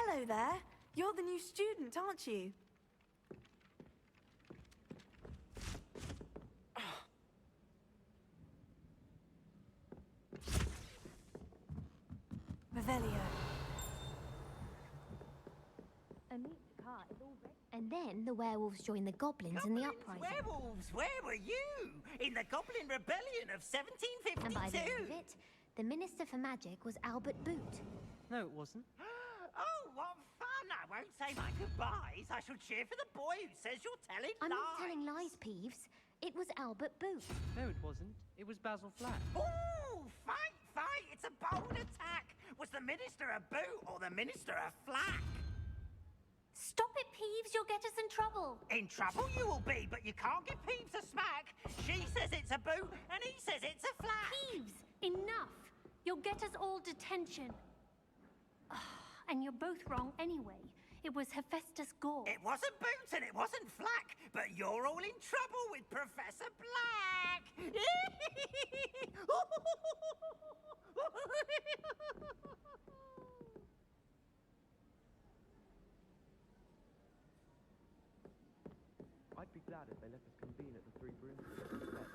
Hello there. You're the new student, aren't you? Revelio. And then the werewolves joined the goblins in the uprising. Werewolves, where were you? In the Goblin Rebellion of 1752. And by the end of it, the Minister for Magic was Albert Boot. No, it wasn't. Oh, what fun! I won't say my goodbyes. I shall cheer for the boy who says you're telling I'm lies. not telling lies, Peeves. It was Albert Boot. No, it wasn't. It was Basil Flack. Ooh, fight, fight! It's a bold attack. Was the Minister a boot or the Minister a flack? Stop it, Peeves. You'll get us in trouble. In trouble you will be, but you can't give Peeves a smack. She says it's a boot, and he says it's a flack. Peeves, enough. You'll get us all detention. And you're both wrong anyway. It was Hephaestus Gore. It wasn't Boots and it wasn't Flack, but you're all in trouble with Professor Black. I'd be glad if they let us convene at the Three Broomsticks instead.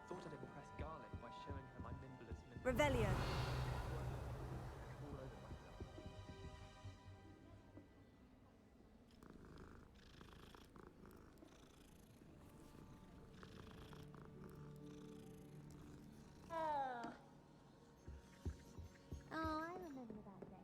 Thought I'd impress Garlic by showing her my nimble as nimble. Revelio. All over myself. Oh, I remember that day.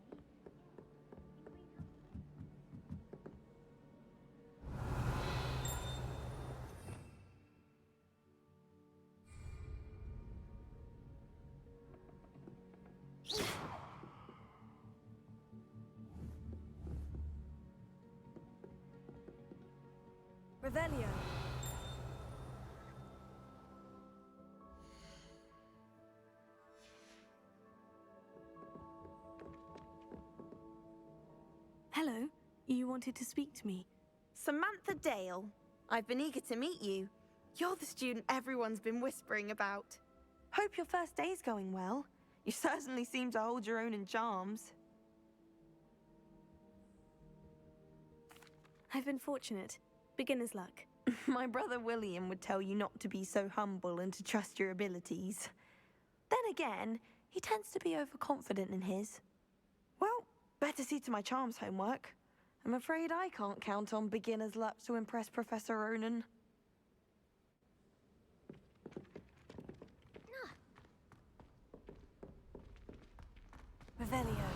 Revelio. Hello. You wanted to speak to me? Samantha Dale. I've been eager to meet you. You're the student everyone's been whispering about. Hope your first day's going well. You certainly seem to hold your own in charms. I've been fortunate. Beginner's luck. My brother William would tell you not to be so humble and to trust your abilities. Then again, he tends to be overconfident in his. Well, better see to my charms homework. I'm afraid I can't count on beginner's luck to impress Professor Ronan. Revelio.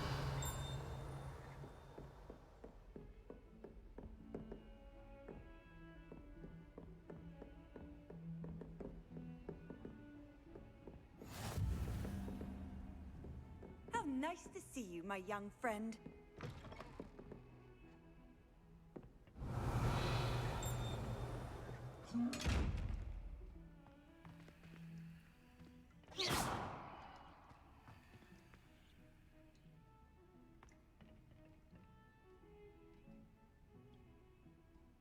How nice to see you, my young friend.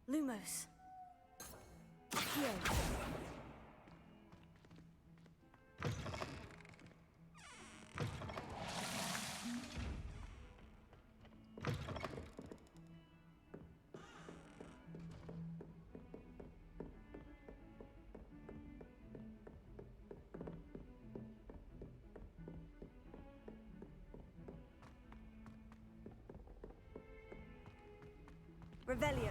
Lumos. Accio. Revelio.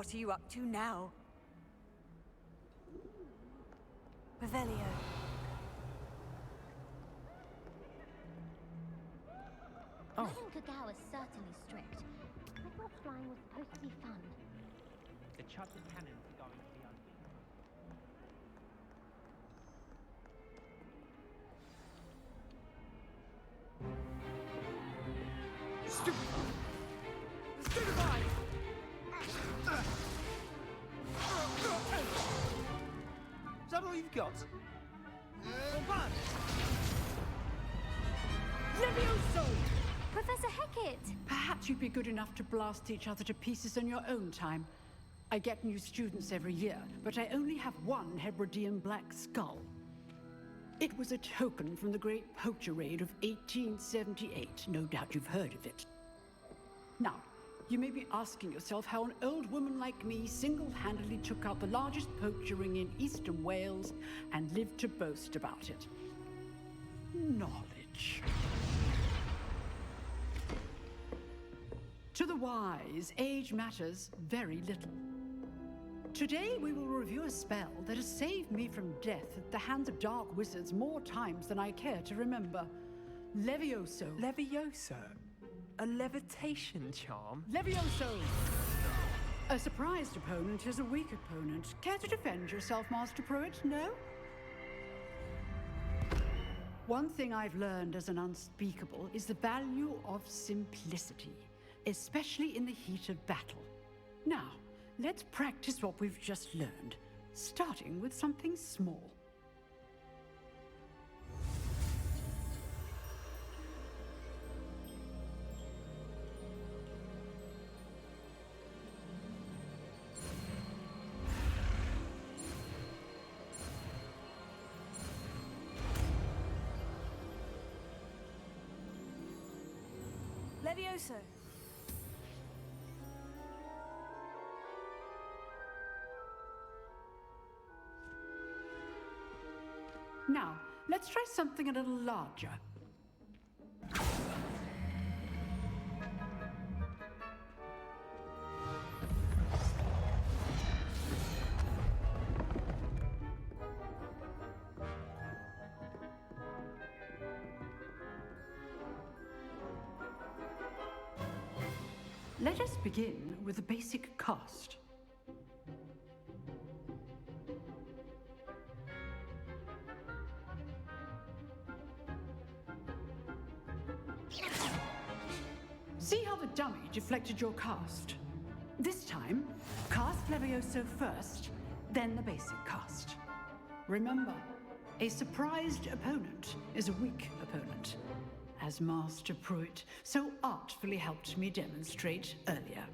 What are you up to now? Revelio. Oh. Madame Cacao is certainly strict. I thought flying was supposed to be fun. The chartered cannons are going to be unbeaten. Is that all you've got? Levioso! Professor Hecat! Perhaps you'd be good enough to blast each other to pieces in your own time. I get new students every year, but I only have one Hebridean black skull. It was a token from the Great Poacher Raid of 1878. No doubt you've heard of it. Now, you may be asking yourself how an old woman like me single-handedly took out the largest poacher ring in eastern Wales and lived to boast about it. Knowledge. To the wise, age matters very little. Today we will review a spell that has saved me from death at the hands of dark wizards more times than I care to remember. Levioso. Levioso? A levitation charm? Levioso! A surprised opponent is a weak opponent. Care to defend yourself, Master Pruitt? No? One thing I've learned as an unspeakable is the value of simplicity, especially in the heat of battle. Now, let's practice what we've just learned, starting with something small. Levioso. Now, let's try something a little larger. Let us begin with the basic cast. See how the dummy deflected your cast? This time, cast Levioso first, then the basic cast. Remember, a surprised opponent is a weak opponent, as Master Pruitt so artfully helped me demonstrate earlier.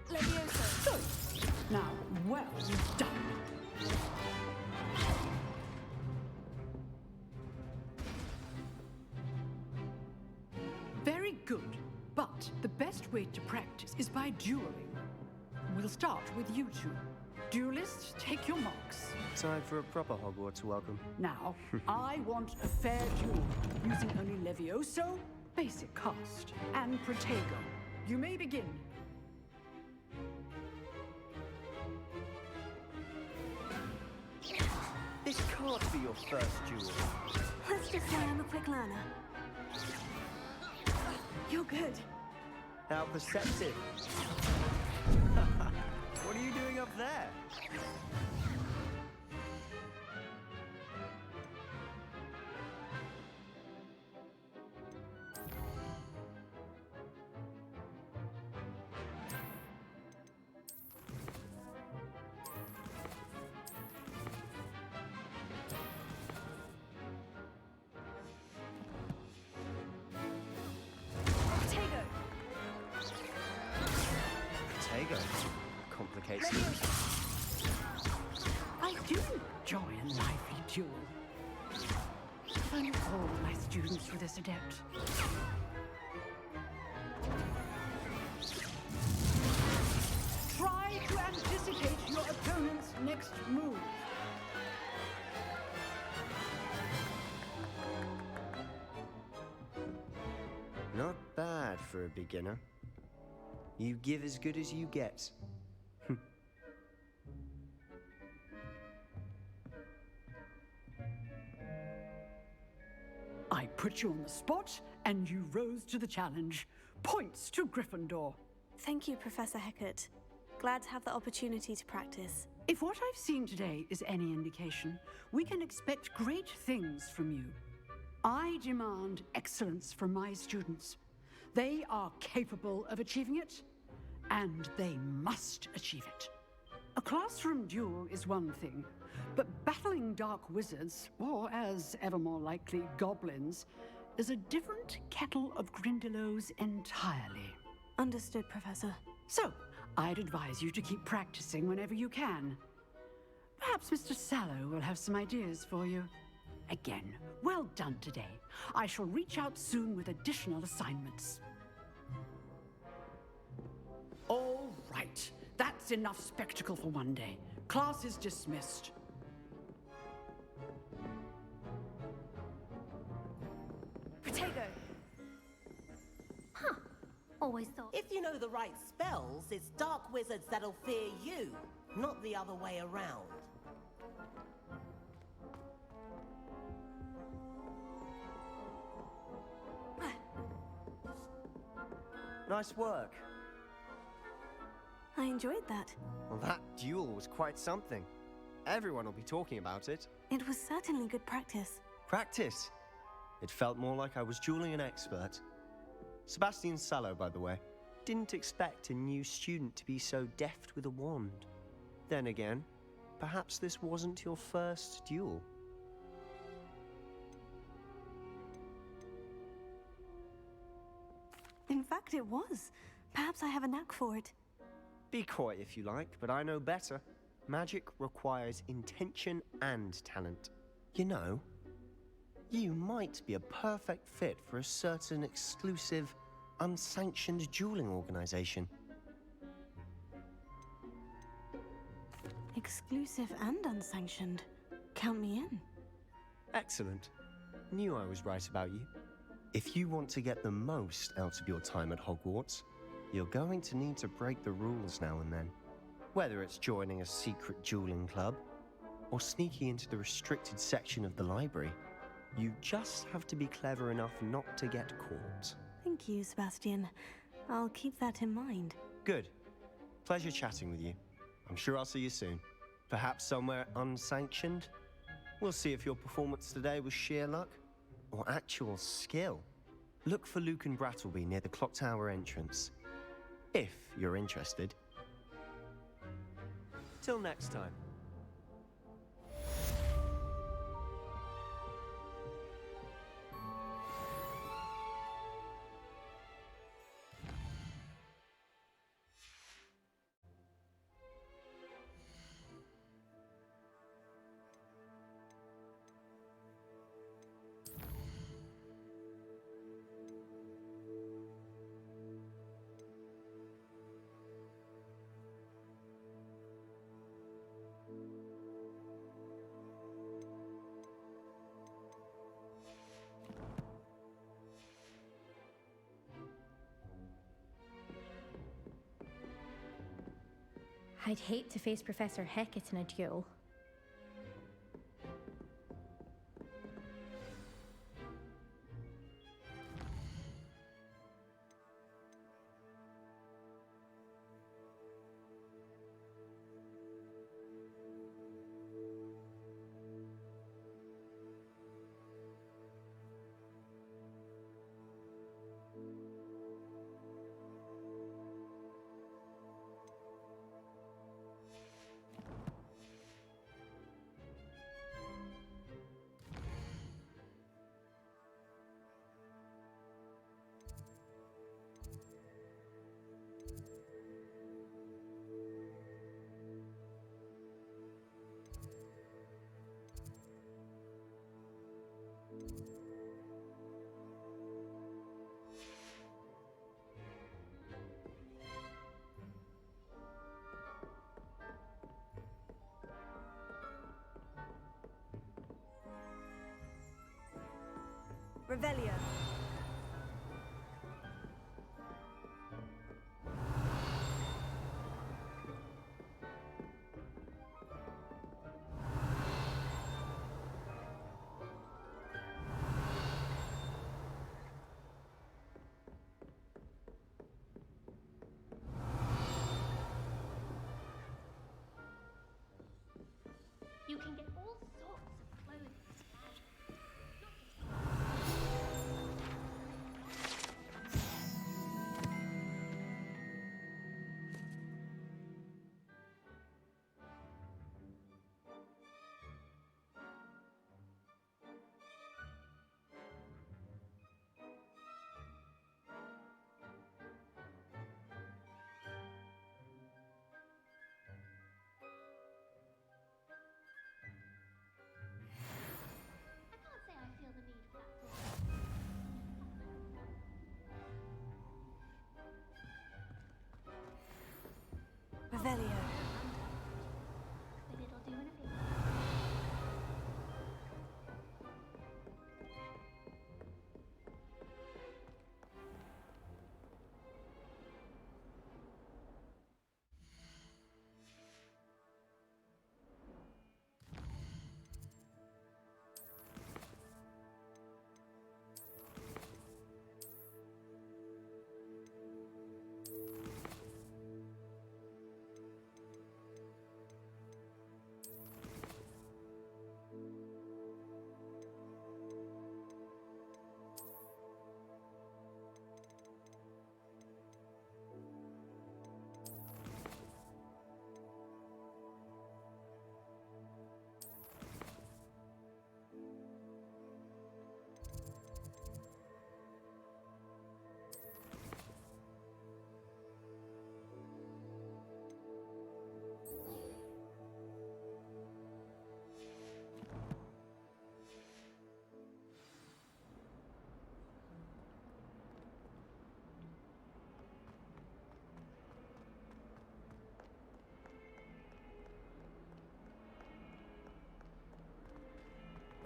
Levioso. Good. Now, well done. Very good, but the best way to practice is by dueling. We'll start with you two. Duelists, take your marks. Time for a proper Hogwarts welcome. Now, I want a fair duel, using only Levioso, basic cast, and Protego. You may begin. This can't be your first duel. Let's just say I'm a quick learner. You're good. How perceptive. What are you doing up there? Protego. Protego. Complicates things. I do enjoy a lively duel. If only all my students were this adept. Try to anticipate your opponent's next move. Not bad for a beginner. You give as good as you get. I put you on the spot, and you rose to the challenge. Points to Gryffindor. Thank you, Professor Hecat. Glad to have the opportunity to practice. If what I've seen today is any indication, we can expect great things from you. I demand excellence from my students. They are capable of achieving it, and they must achieve it. A classroom duel is one thing, but battling dark wizards, or as ever more likely, goblins, is a different kettle of Grindylows entirely. Understood, Professor. So, I'd advise you to keep practicing whenever you can. Perhaps Mr. Sallow will have some ideas for you. Again, well done today. I shall reach out soon with additional assignments. All right, that's enough spectacle for one day. Class is dismissed. Protego! Huh. Always thought. If you know the right spells, it's dark wizards that'll fear you, not the other way around. Nice work. I enjoyed that. Well, that duel was quite something. Everyone will be talking about it. It was certainly good practice. Practice? It felt more like I was dueling an expert. Sebastian Sallow, by the way. Didn't expect a new student to be so deft with a wand. Then again, perhaps this wasn't your first duel. In fact, it was. Perhaps I have a knack for it. Be coy if you like, but I know better. Magic requires intention and talent. You know, you might be a perfect fit for a certain exclusive, unsanctioned dueling organization. Exclusive and unsanctioned. Count me in. Excellent. Knew I was right about you. If you want to get the most out of your time at Hogwarts, you're going to need to break the rules now and then. Whether it's joining a secret dueling club, or sneaking into the restricted section of the library, you just have to be clever enough not to get caught. Thank you, Sebastian. I'll keep that in mind. Good. Pleasure chatting with you. I'm sure I'll see you soon. Perhaps somewhere unsanctioned? We'll see if your performance today was sheer luck or actual skill. Look for Luke and Brattleby near the clock tower entrance, if you're interested. Till next time. I'd hate to face Professor Hecat in a duel. Revelio. Revelio. But it'll do in a bit.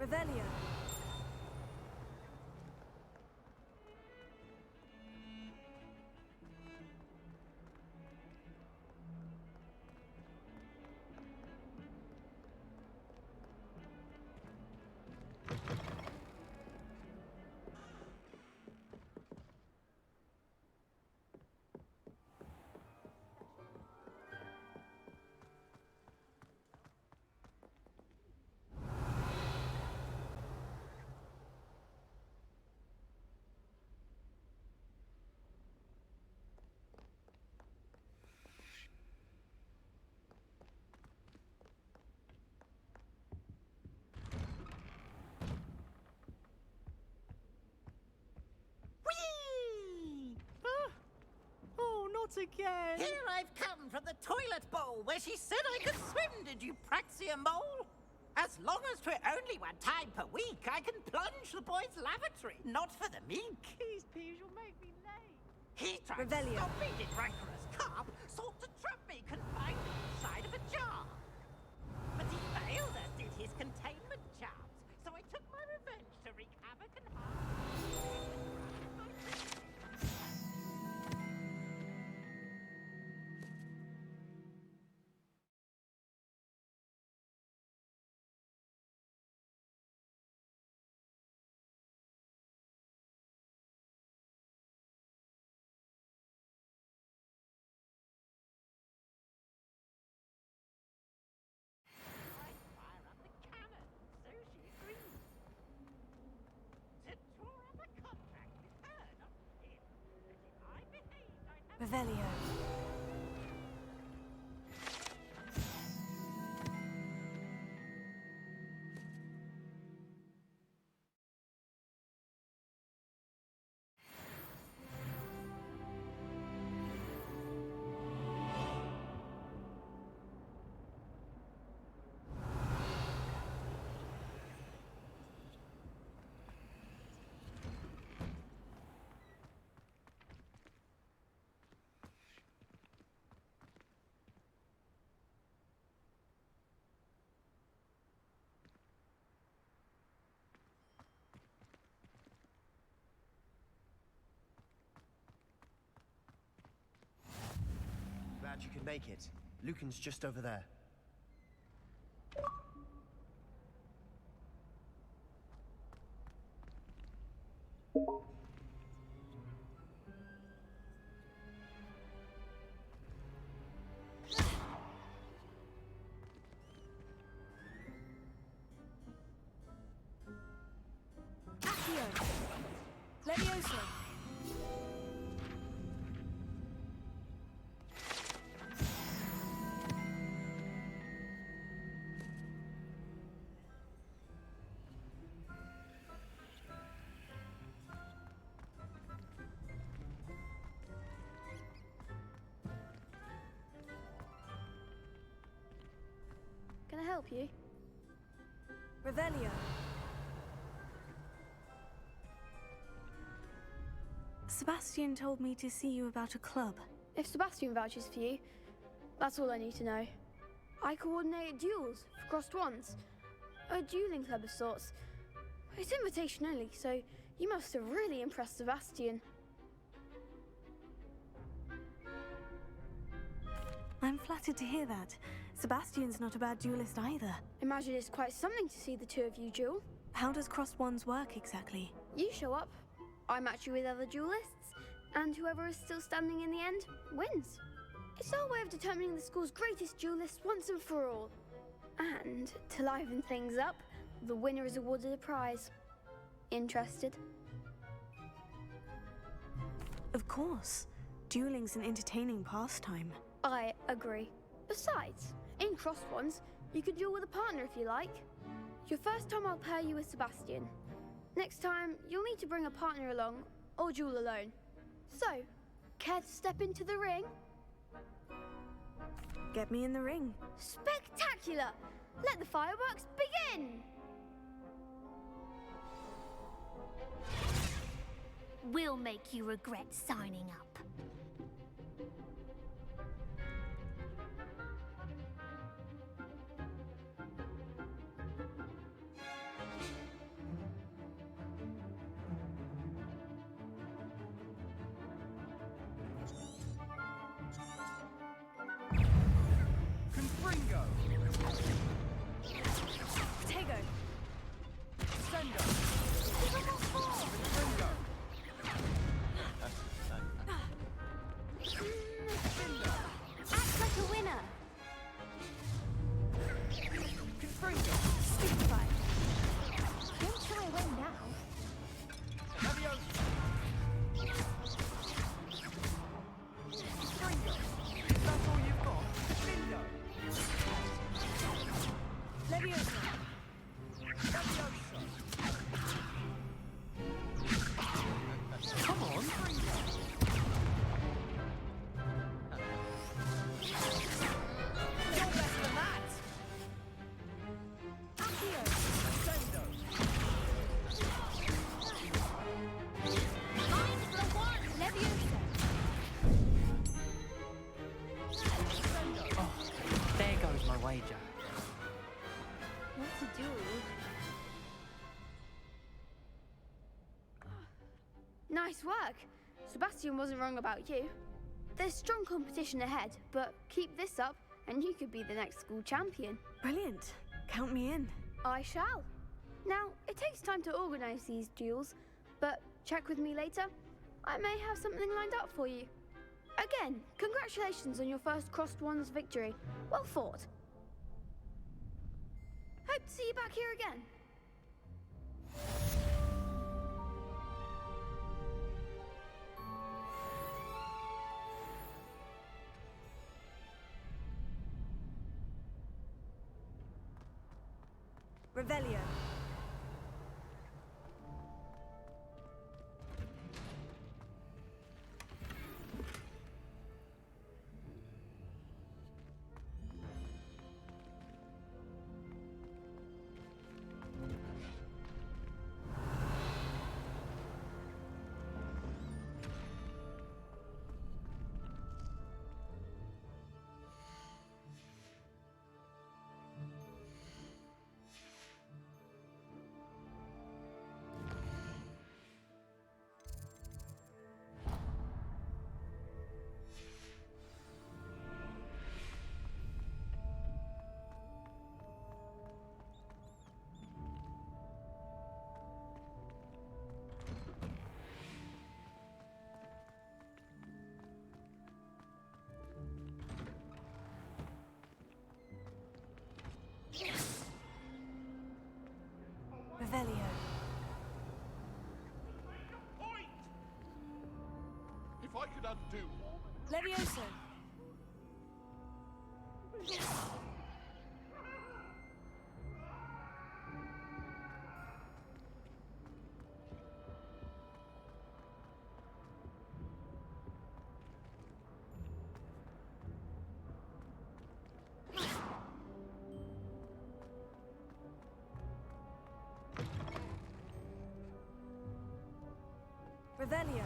Revelio. Whee! Oh, not again! Here I've come from the toilet bowl where she said I could swim, did you praxia mole? As long as 'twere only one time per week, I can plunge the boy's lavatory, not for the meek. Please, Peas, you'll make me late. He tried Revelio. to stop me, did rancorous carp, sought to trap me, confined me inside of a jar. But he failed, as did his containment charms, so I took my revenge to wreak havoc and harm. Fire up the cannon, so she agreed. To draw up a contract with her, not him, that if I behaved, I'd have Revelio. Glad you could make it. Lucan's just over there. Accio. Levioso. Can I help you? Revelio. Sebastian told me to see you about a club. If Sebastian vouches for you, That's all I need to know. I coordinate duels for crossed wands. A dueling club of sorts. It's invitation only, so you must have really impressed Sebastian. I'm flattered to hear that. Sebastian's not a bad duelist either. Imagine it's quite something to see the two of you duel. How does crossed wands work exactly? You show up, I match you with other duelists, and whoever is still standing in the end wins. It's our way of determining the school's greatest duelist once and for all. And to liven things up, the winner is awarded a prize. Interested? Of course. Dueling's an entertaining pastime. I agree. Besides, in crossed wands, you could duel with a partner if you like. Your first time I'll pair you with Sebastian. Next time, you'll need to bring a partner along, or duel alone. So, care to step into the ring? Get me in the ring. Spectacular! Let the fireworks begin! We'll make you regret signing up. Nice work. Sebastian wasn't wrong about you. There's strong competition ahead, but keep this up and you could be the next school champion. Brilliant. Count me in. I shall. Now, it takes time to organise these duels, but check with me later. I may have something lined up for you. Again, congratulations on your first crossed wands victory. Well fought. Hope to see you back here again. Revelio. Revelio. If I could undo... Levioso. Revelio.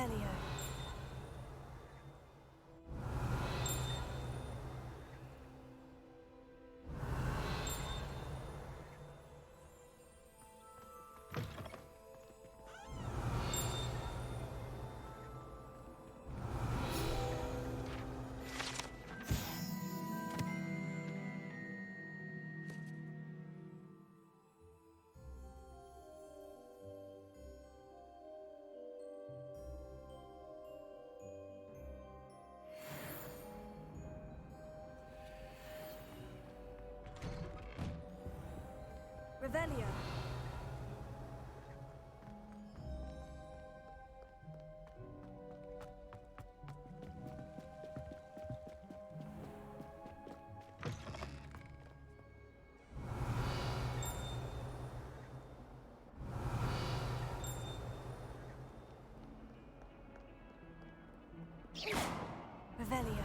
Revelio. Revelio. Revelio.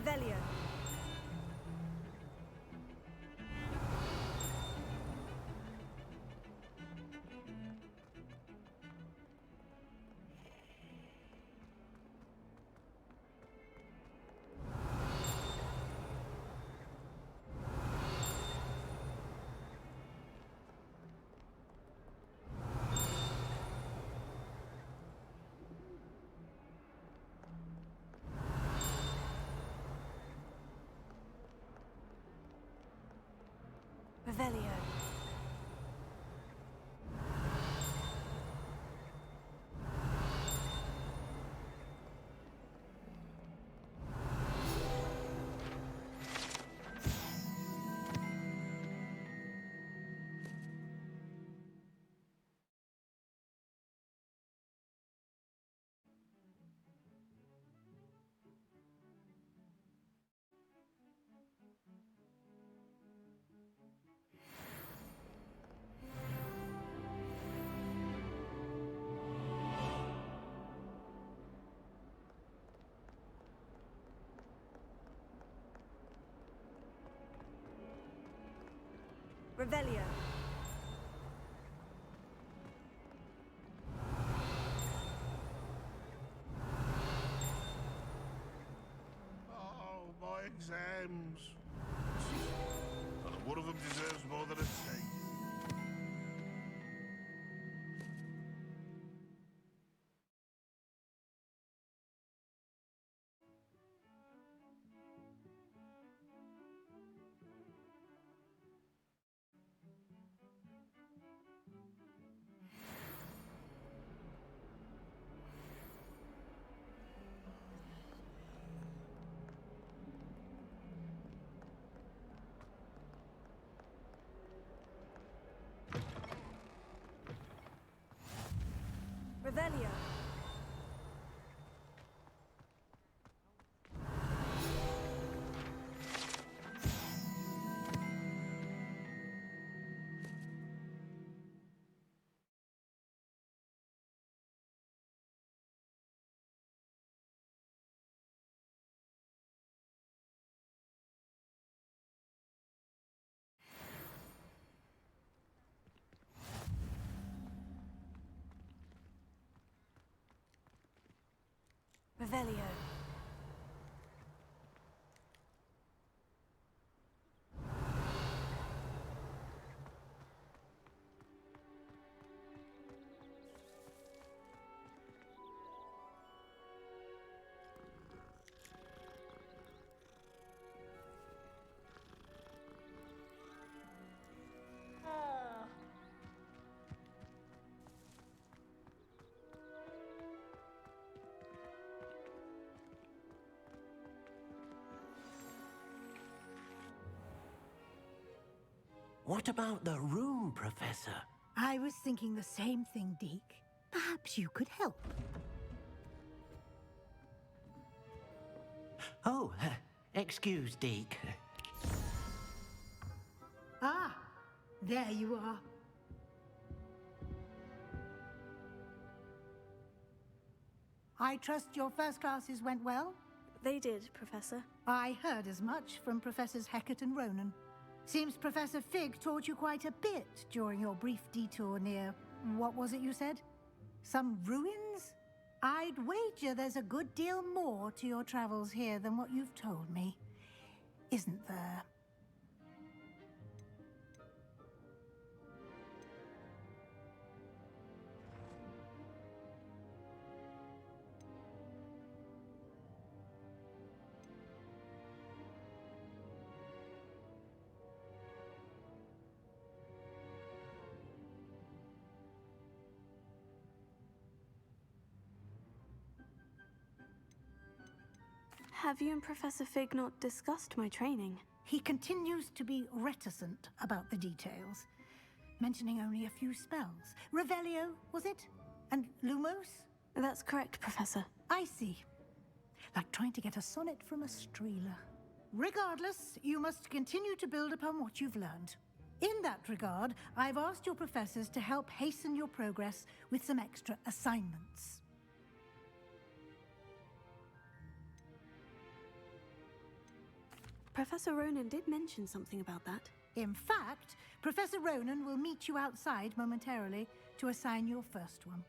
Revelio. Revelio. Revelio. Oh, my exams. One of them deserves more than a C. Revelio. Revelio. What about the room, Professor? I was thinking the same thing, Deke. Perhaps you could help. Oh, excuse, Deke. Ah, there you are. I trust your first classes went well? They did, Professor. I heard as much from Professors Hecat and Ronan. Seems Professor Fig taught you quite a bit during your brief detour near... what was it you said? Some ruins? I'd wager there's a good deal more to your travels here than what you've told me. Isn't there? Have you and Professor Fig not discussed my training? He continues to be reticent about the details, mentioning only a few spells. Revelio, was it? And Lumos? That's correct, Professor. I see. Like trying to get a sonnet from a streeler. Regardless, you must continue to build upon what you've learned. In that regard, I've asked your professors to help hasten your progress with some extra assignments. Professor Ronan did mention something about that. In fact, Professor Ronan will meet you outside momentarily to assign your first one.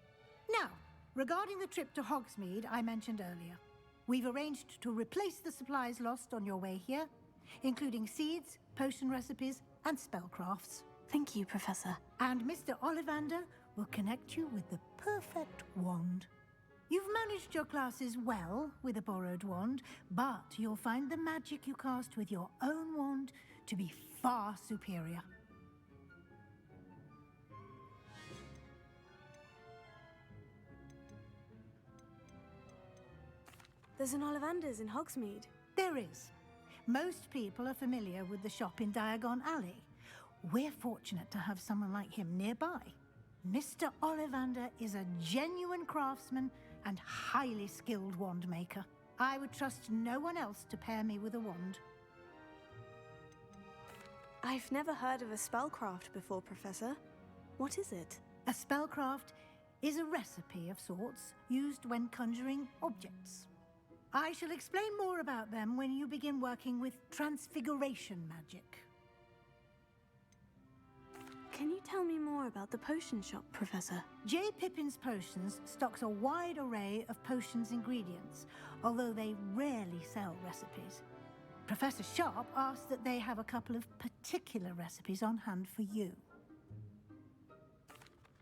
Now, regarding the trip to Hogsmeade I mentioned earlier, we've arranged to replace the supplies lost on your way here, including seeds, potion recipes, and spellcrafts. Thank you, Professor. And Mr. Ollivander will connect you with the perfect wand. You've managed your classes well with a borrowed wand, but you'll find the magic you cast with your own wand to be far superior. There's an Ollivander's in Hogsmeade. There is. Most people are familiar with the shop in Diagon Alley. We're fortunate to have someone like him nearby. Mr. Ollivander is a genuine craftsman and highly skilled wand maker. I would trust no one else to pair me with a wand. I've never heard of a spellcraft before, Professor. What is it? A spellcraft is a recipe of sorts used when conjuring objects. I shall explain more about them when you begin working with transfiguration magic. Can you tell me more about the potion shop, Professor? J. Pippin's Potions stocks a wide array of potions ingredients, although they rarely sell recipes. Professor Sharp asked that they have a couple of particular recipes on hand for you.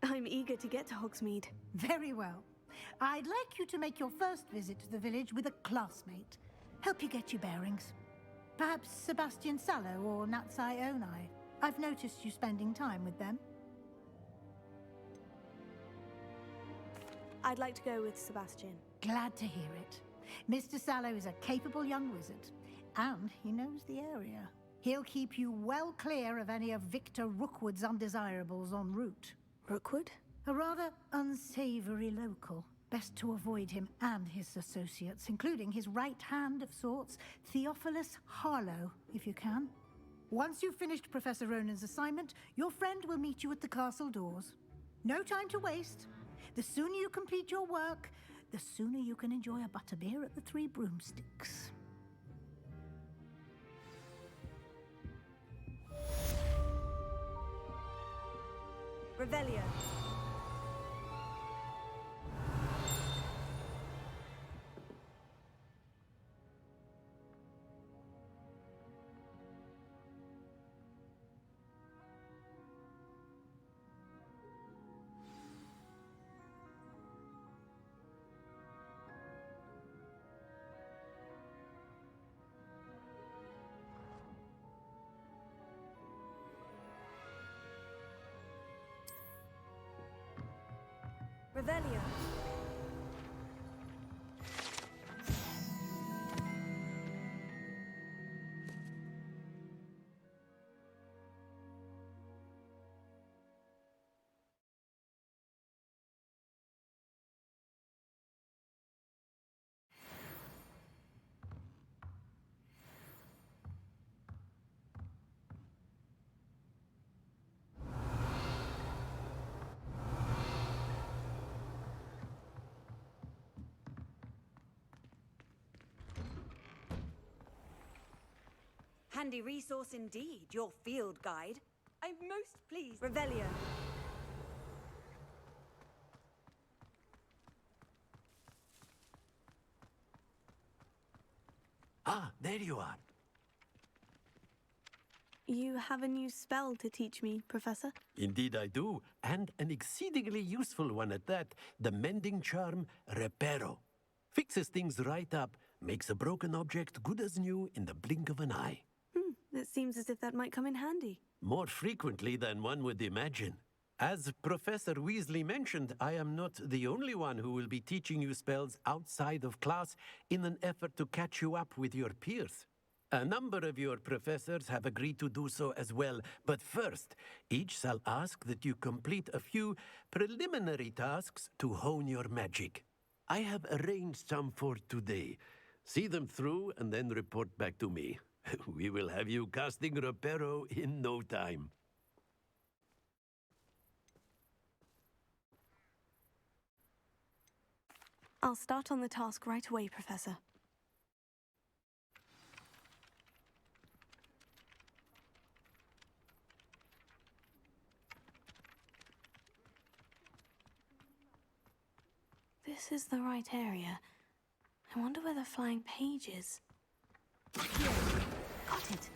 I'm eager to get to Hogsmeade. Very well. I'd like you to make your first visit to the village with a classmate. Help you get your bearings. Perhaps Sebastian Sallow or Natsai Onai. I've noticed you spending time with them. I'd like to go with Sebastian. Glad to hear it. Mr. Sallow is a capable young wizard, and he knows the area. He'll keep you well clear of any of Victor Rookwood's undesirables en route. Rookwood? A rather unsavory local. Best to avoid him and his associates, including his right hand of sorts, Theophilus Harlow, if you can. Once you've finished Professor Ronan's assignment, your friend will meet you at the castle doors. No time to waste. The sooner you complete your work, the sooner you can enjoy a butterbeer at the Three Broomsticks. Revelio. Revelio. handy resource indeed, your field guide. I'm most pleased. Revelio. Ah, there you are. You have a new spell to teach me, Professor? Indeed I do, and an exceedingly useful one at that. The mending charm, Reparo. Fixes things right up, makes a broken object good as new in the blink of an eye. It seems as if that might come in handy. More frequently than one would imagine. As Professor Weasley mentioned, I am not the only one who will be teaching you spells outside of class in an effort to catch you up with your peers. A number of your professors have agreed to do so as well, but first, each shall ask that you complete a few preliminary tasks to hone your magic. I have arranged some for today. See them through and then report back to me. We will have you casting Reparo in no time. I'll start on the task right away, Professor. This is the right area. I wonder where the flying page is. Here. Got it.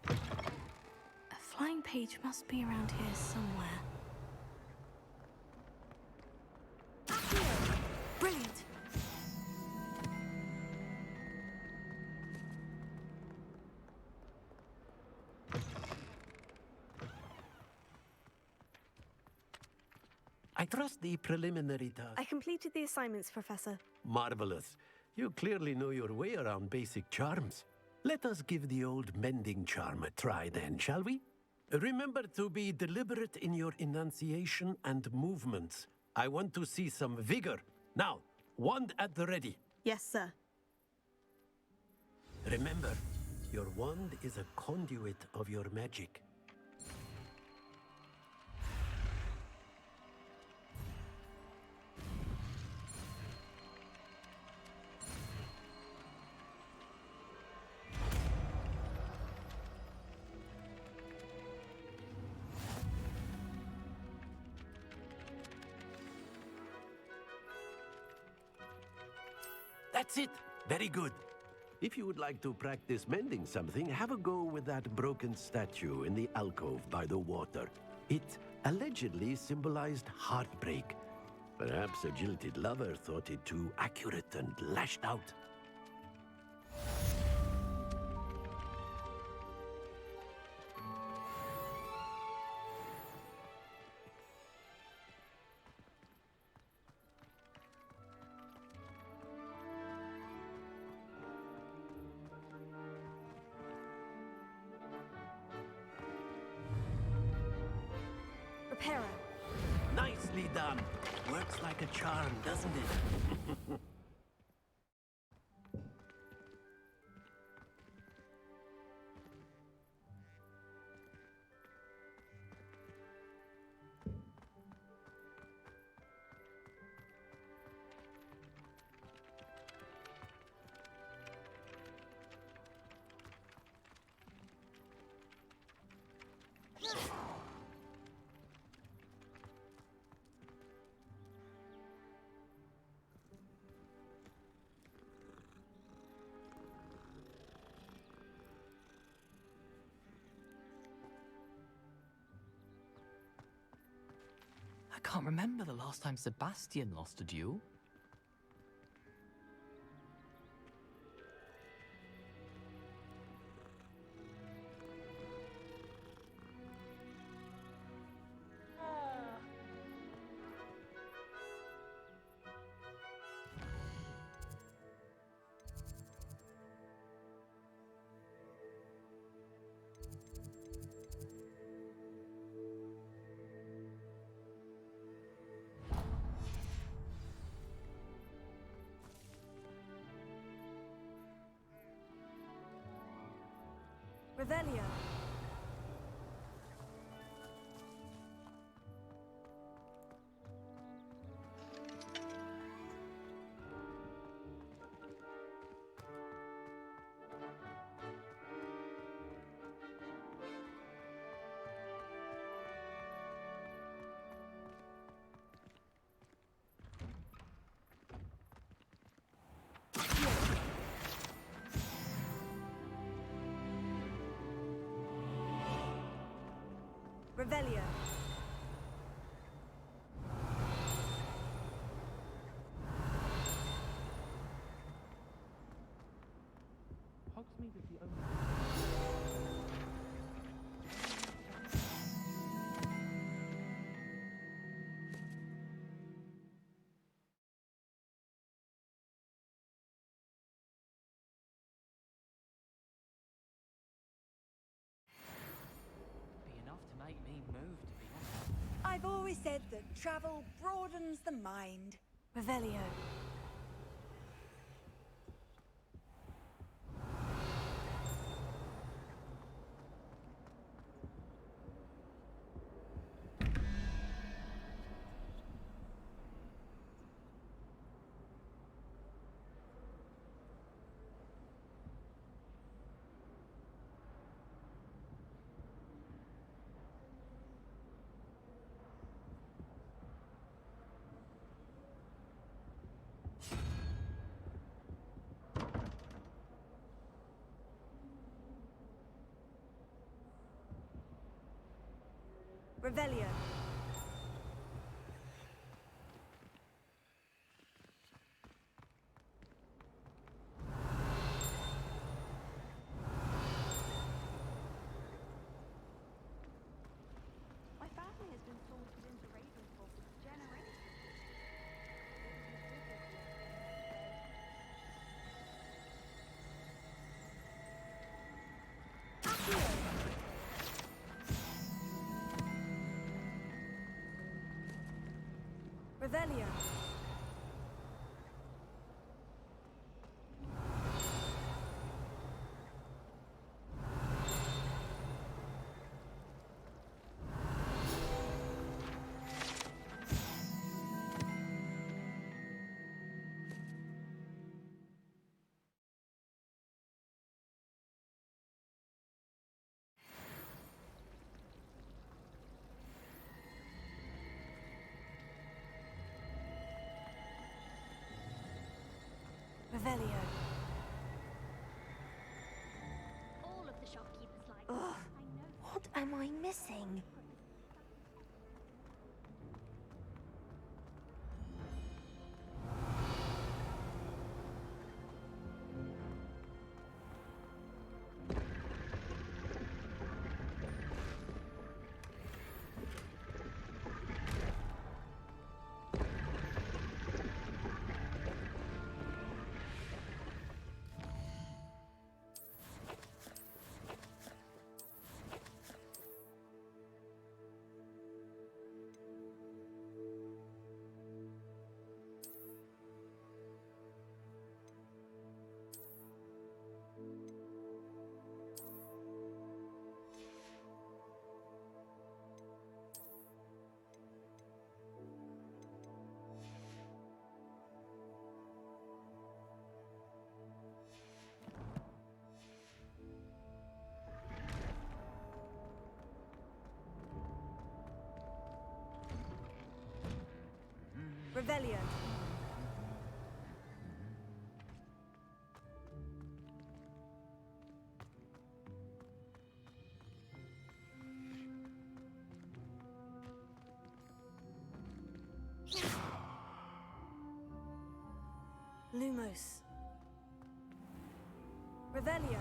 A flying page must be around here somewhere. Here. Brilliant. I trust the preliminary task. I completed the assignments, Professor. Marvelous. You clearly know your way around basic charms. Let us give the old mending charm a try then, shall we? Remember to be deliberate in your enunciation and movements. I want to see some vigor. Now, wand at the ready. Yes, sir. Remember, your wand is a conduit of your magic. That's it. Very good. If you would like to practice mending something, have a go with that broken statue in the alcove by the water. It allegedly symbolized heartbreak. Perhaps a jilted lover thought it too accurate and lashed out. Reparo. Nicely done. Works like a charm, doesn't it? I can't remember the last time Sebastian lost a duel. Revelio. Revelio. HOGSMID is the only... Be enough to make me move, to be honest. I've always said that travel broadens the mind. Revelio. Revelio. My family has been sorted into Ravenfall for generations. Revelio. Revelio. All of the shopkeepers like Ugh. this. I know. What am I missing? Revelio. Lumos. Revelio.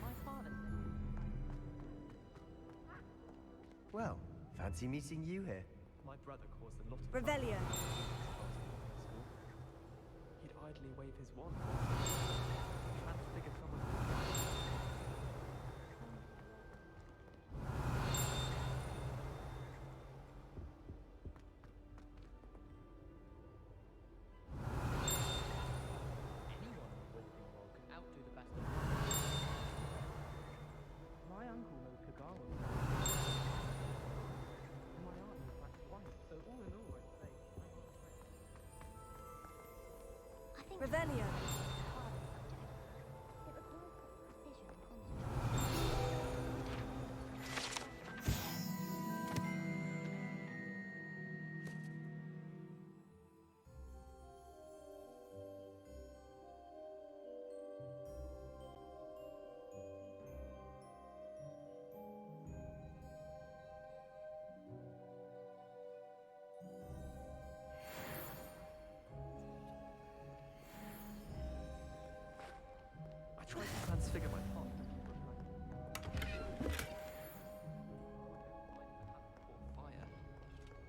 My father said Well, fancy meeting you here. My brother caused a lot of Revelio. He'd idly wave his wand. Transfigure someone. anyone in the Wizarding world could outdo the best of them. think Revelio. it requires precision and concentration. I tried to transfigure my path.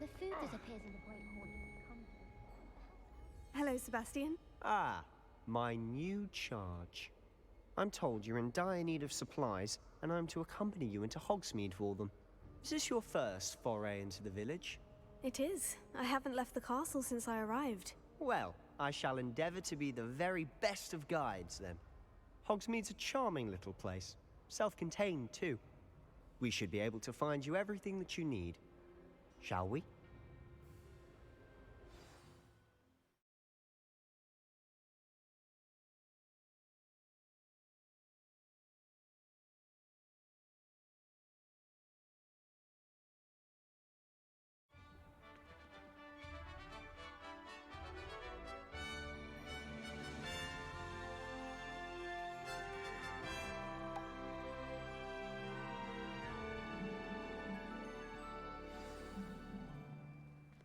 The food that appears in the Great Hall comes. Hello, Sebastian. Ah, my new charge. I'm told you're in dire need of supplies, and I'm to accompany you into Hogsmeade for them. Is this your first foray into the village? It is. I haven't left the castle since I arrived. Well, I shall endeavour to be the very best of guides, then. Hogsmeade's a charming little place. Self-contained, too. We should be able to find you everything that you need. Shall we?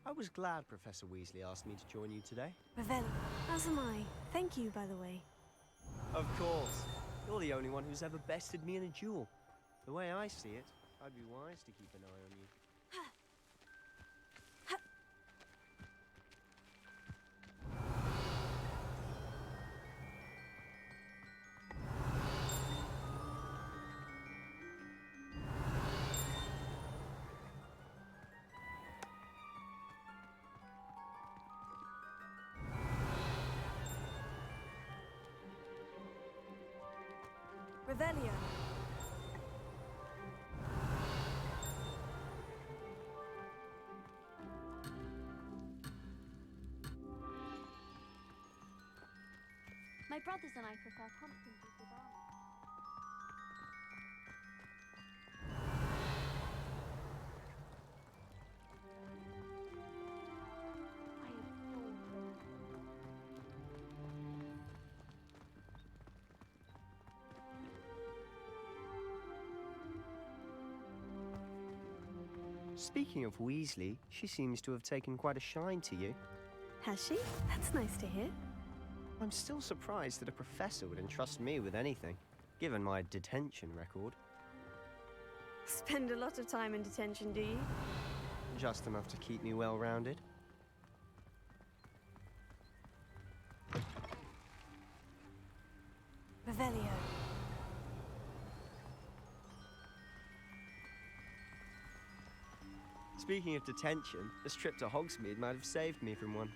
I was glad Professor Weasley asked me to join you today. Revelio. As am I. Thank you, by the way. Of course. You're the only one who's ever bested me in a duel. The way I see it, I'd be wise to keep an eye on you. Revelio. My brothers and I prefer pumpkin with almond. Speaking of Weasley, she seems to have taken quite a shine to you. Has she? That's nice to hear. I'm still surprised that a professor would entrust me with anything, given my detention record. Spend a lot of time in detention, do you? Just enough to keep me well-rounded. Revelio. Speaking of detention, this trip to Hogsmeade might have saved me from one.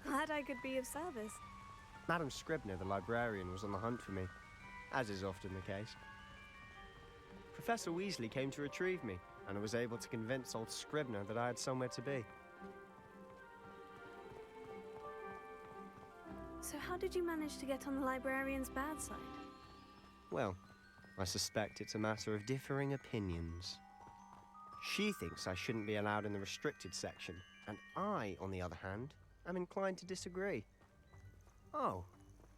Glad I could be of service. Madam Scribner, the librarian, was on the hunt for me, as is often the case. Professor Weasley came to retrieve me, and I was able to convince old Scribner that I had somewhere to be. So how did you manage to get on the librarian's bad side? Well, I suspect it's a matter of differing opinions. She thinks I shouldn't be allowed in the restricted section, and I, on the other hand, am inclined to disagree. Oh,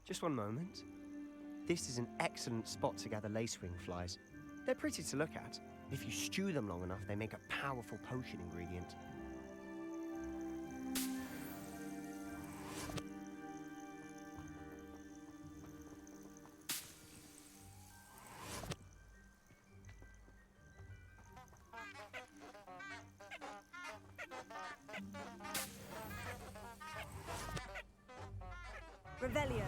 just one moment. This is an excellent spot to gather lacewing flies. They're pretty to look at. If you stew them long enough, they make a powerful potion ingredient. Revelio.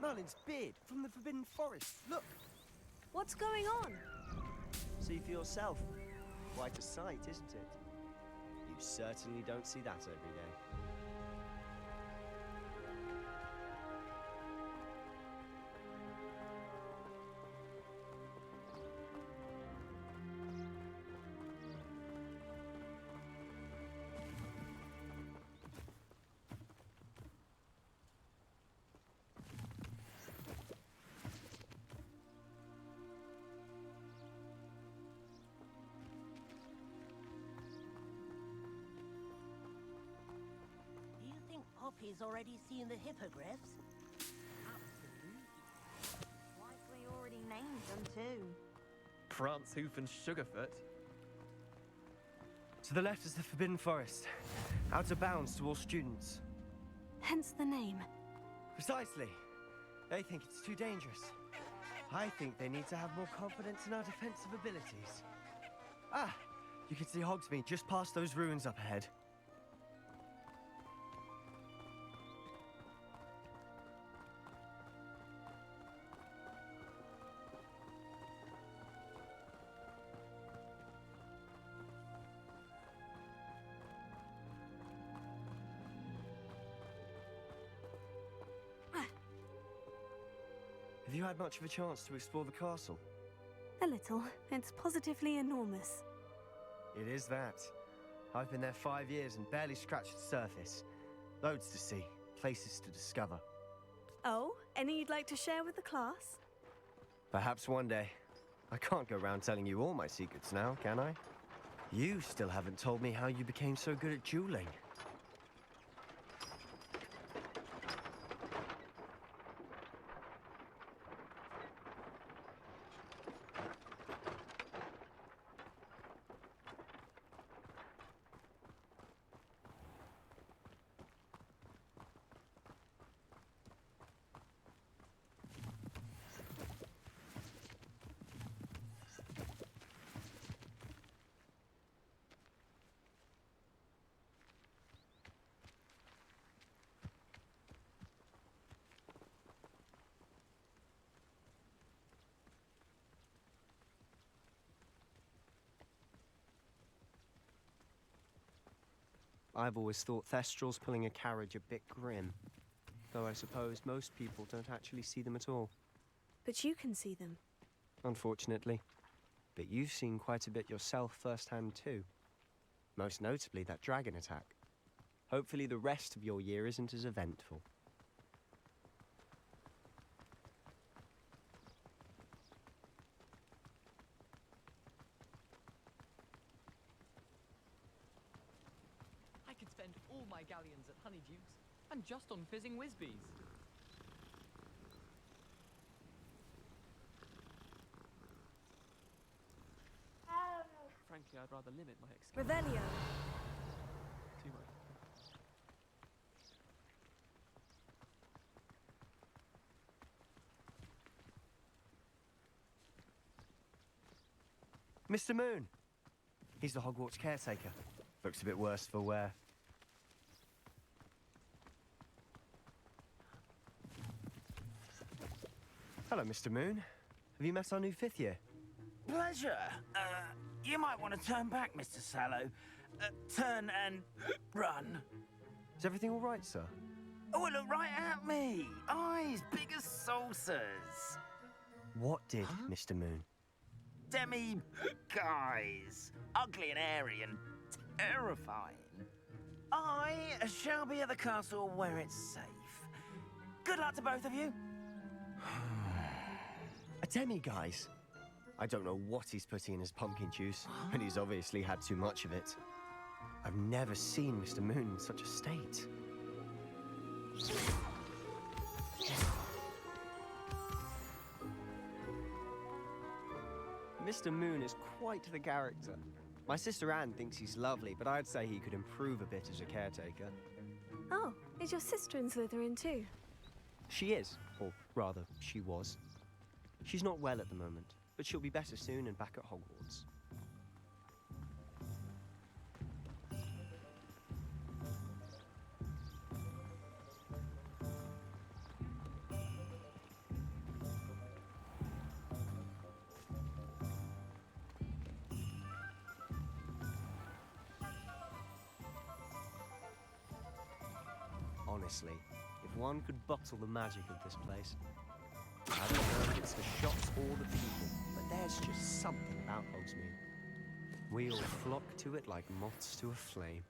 Merlin's beard from the Forbidden Forest. Look! What's going on? See for yourself. Quite a sight, isn't it? You certainly don't see that every day. Poppy's already seen the hippogriffs? Likely already named them too. Prance, Hoof, and Sugarfoot. To the left is the Forbidden Forest. Out of bounds to all students. Hence the name. Precisely. They think it's too dangerous. I think they need to have more confidence in our defensive abilities. Ah! You can see Hogsmeade just past those ruins up ahead. Have you had much of a chance to explore the castle? A little. It's positively enormous. It is that. I've been there 5 years and barely scratched the surface. Loads to see, places to discover. Oh, any you'd like to share with the class? Perhaps one day. I can't go around telling you all my secrets now, can I? You still haven't told me how you became so good at dueling. I've always thought Thestrals pulling a carriage a bit grim. Though I suppose most people don't actually see them at all. But you can see them. Unfortunately. But you've seen quite a bit yourself firsthand too. Most notably that dragon attack. Hopefully the rest of your year isn't as eventful. I could spend all my galleons at Honeydukes and just on fizzing Whizbees. Frankly, I'd rather limit my escape. Revelio. Too much. Mr. Moon! He's the Hogwarts caretaker. Looks a bit worse for wear. Hello, Mr. Moon. Have you met our new 5th year? Pleasure. You might want to turn back, Mr. Sallow. Turn and run. Is everything all right, sir? Oh, look right at me. Eyes big as saucers. What did Mr. Moon? Guys. Ugly and airy and terrifying. I shall be at the castle where it's safe. Good luck to both of you. A demi-guise? I don't know what he's putting in his pumpkin juice, but he's obviously had too much of it. I've never seen Mr. Moon in such a state. Mr. Moon is quite the character. My sister Anne thinks he's lovely, but I'd say he could improve a bit as a caretaker. Oh, is your sister in Slytherin too? She is, or rather, she was. She's not well at the moment, but she'll be better soon and back at Hogwarts. Honestly, if one could bottle the magic of this place. I don't know if it's the shops or the people, but there's just something about Hogsmeade. We all flock to it like moths to a flame.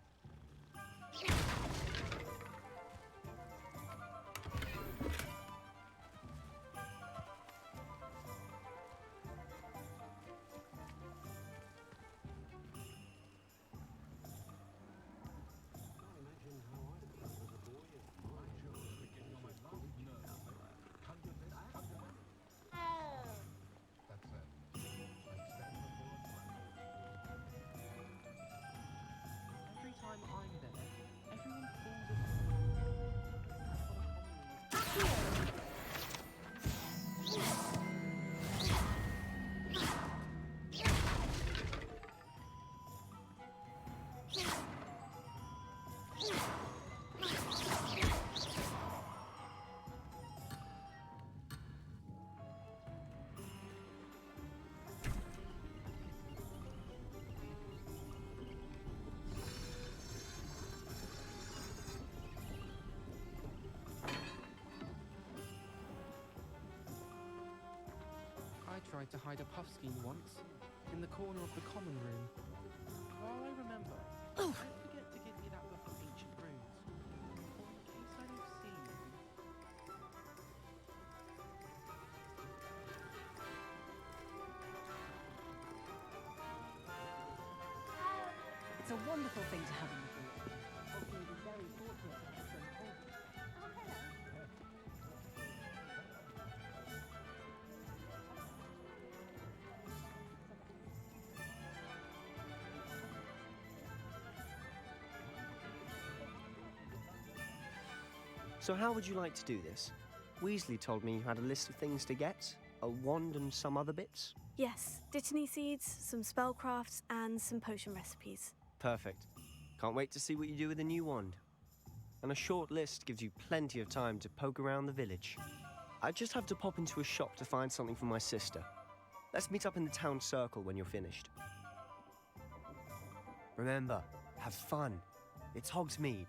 Every time I'm there, everyone falls I tried to hide a puffskein once, in the corner of the common room. While I remember, don't forget to give me that book of ancient runes, in case I don't see you. It's a wonderful thing to have in the group. Hogwarts is very fortunate to have some Hogwarts. So how would you like to do this? Weasley told me you had a list of things to get, a wand and some other bits. Yes, Dittany seeds, some spellcrafts, and some potion recipes. Perfect. Can't wait to see what you do with the new wand. And a short list gives you plenty of time to poke around the village. I just have to pop into a shop to find something for my sister. Let's meet up in the town circle when you're finished. Remember, have fun. It's Hogsmeade.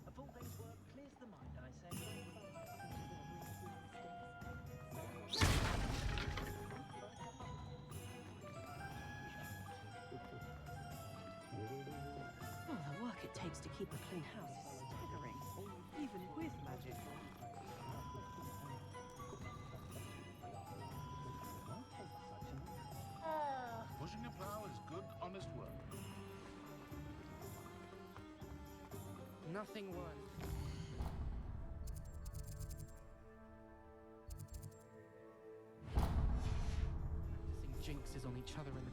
A full day's work clears the mind, I say. Oh, the work it takes to keep a clean house is staggering, even with magic. Pushing a plow is good, honest work. Nothing worse. Practicing jinxes on each other in the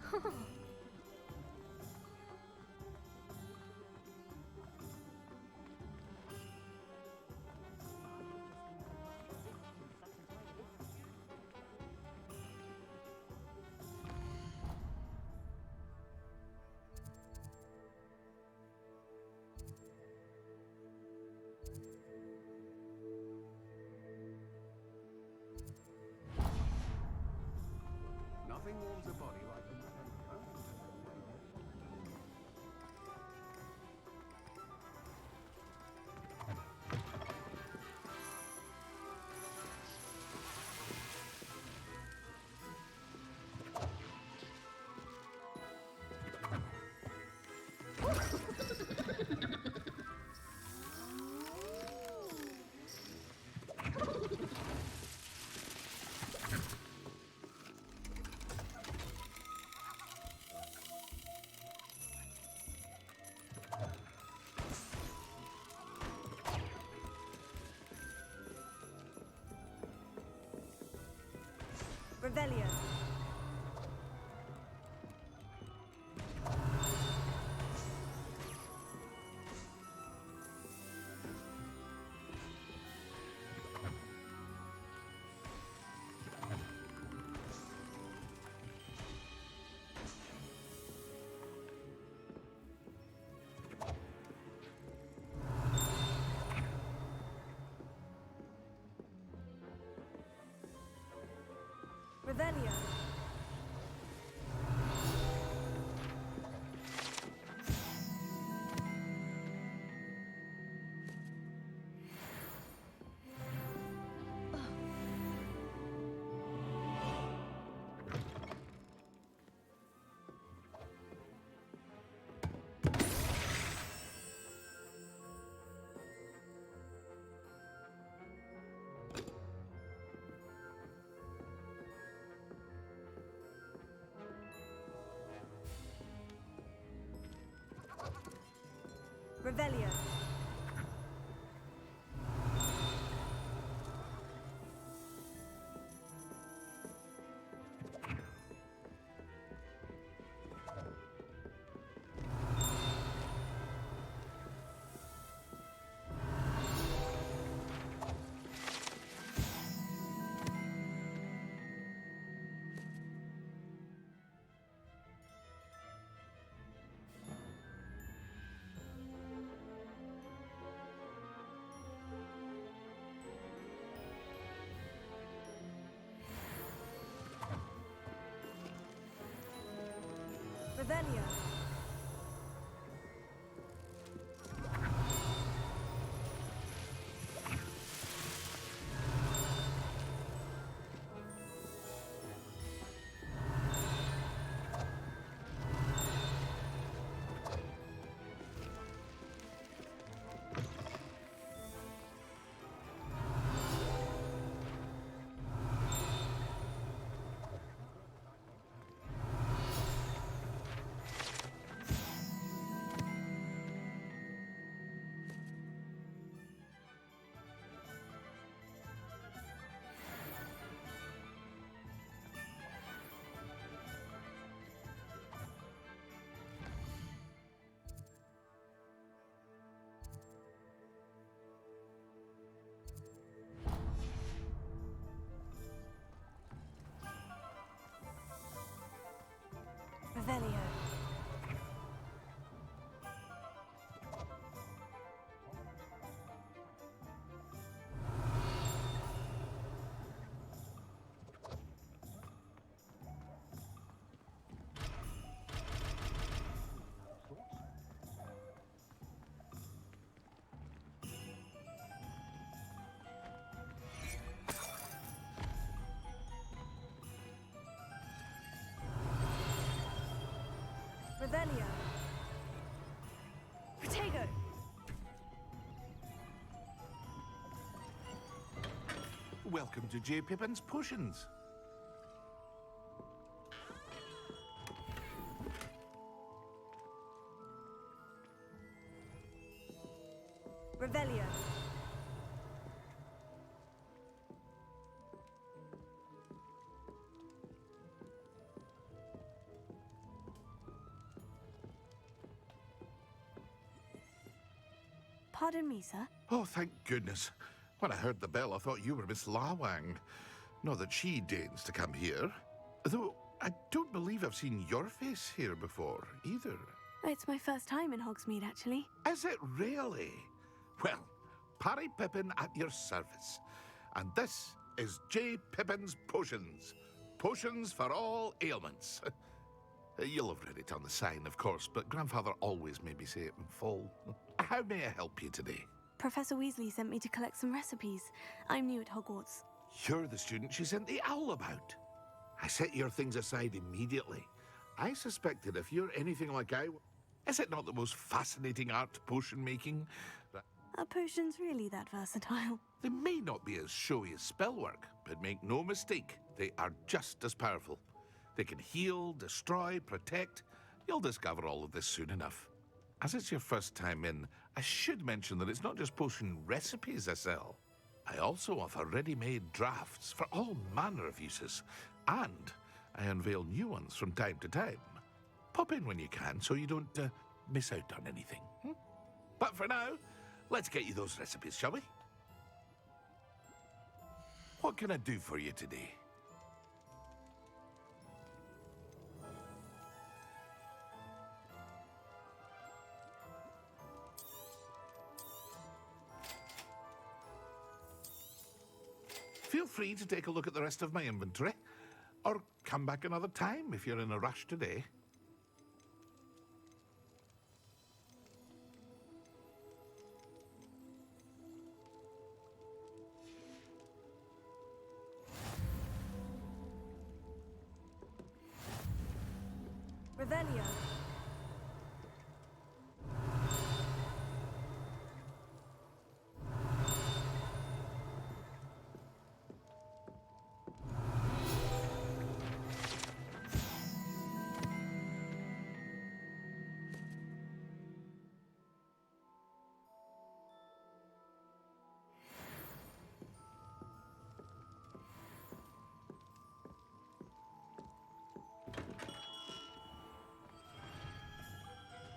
Revelio. Revelio. Revelio. Revelio. Revelio. Revelio. Protego. Welcome to J. Pippin's Potions. Revelio. Pardon me, sir. Oh, thank goodness. When I heard the bell, I thought you were Miss Lawang. Not that she deigns to come here. Though I don't believe I've seen your face here before, either. It's my first time in Hogsmeade, actually. Is it really? Well, Parry Pippin at your service. And this is J. Pippin's Potions. Potions for all ailments. You'll have read it on the sign, of course, but Grandfather always made me say it in full. How may I help you today? Professor Weasley sent me to collect some recipes. I'm new at Hogwarts. You're the student she sent the owl about. I set your things aside immediately. I suspected if you're anything like I... Is it not the most fascinating art, potion making? Are potions really that versatile? They may not be as showy as spellwork, but make no mistake, they are just as powerful. They can heal, destroy, protect. You'll discover all of this soon enough. As it's your first time in, I should mention that it's not just potion recipes I sell. I also offer ready-made drafts for all manner of uses. And I unveil new ones from time to time. Pop in when you can so you don't miss out on anything. But for now, let's get you those recipes, shall we? What can I do for you today? Feel free to take a look at the rest of my inventory, or come back another time if you're in a rush today. Revelio.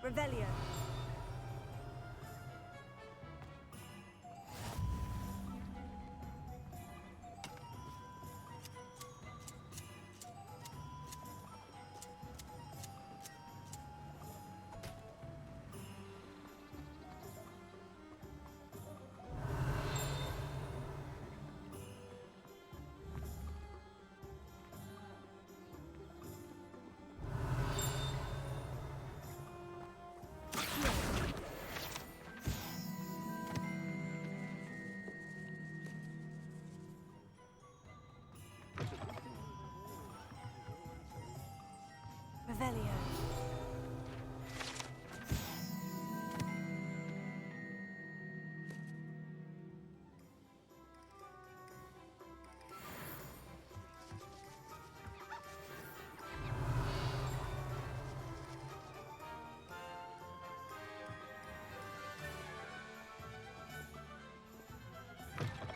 Revelio. Revelio.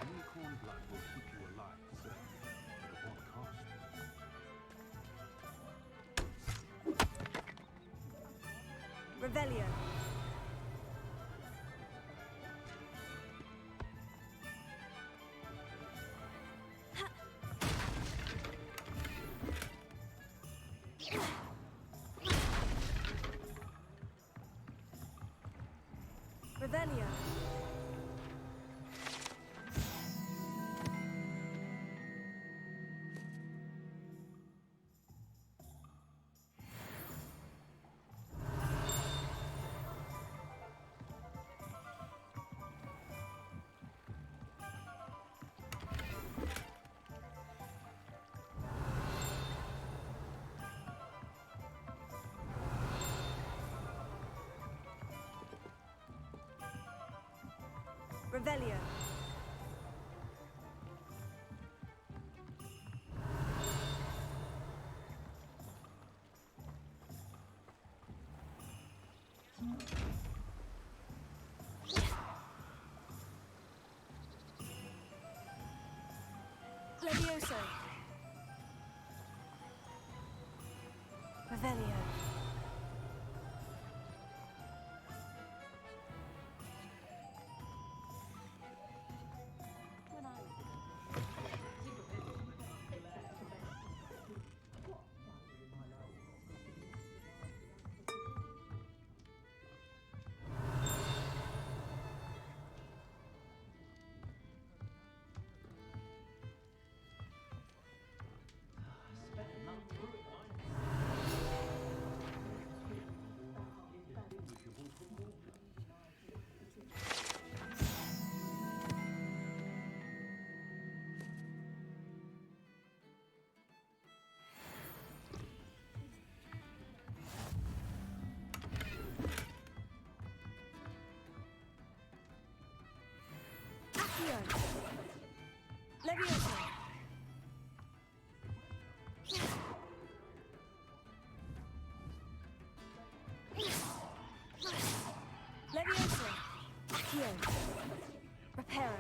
Unicorn blood will keep you alive, sir. But at what cost? Revelio. Revelio. Revelio. Levioso. Revelio. Levioso. Levioso. Accio. Reparo.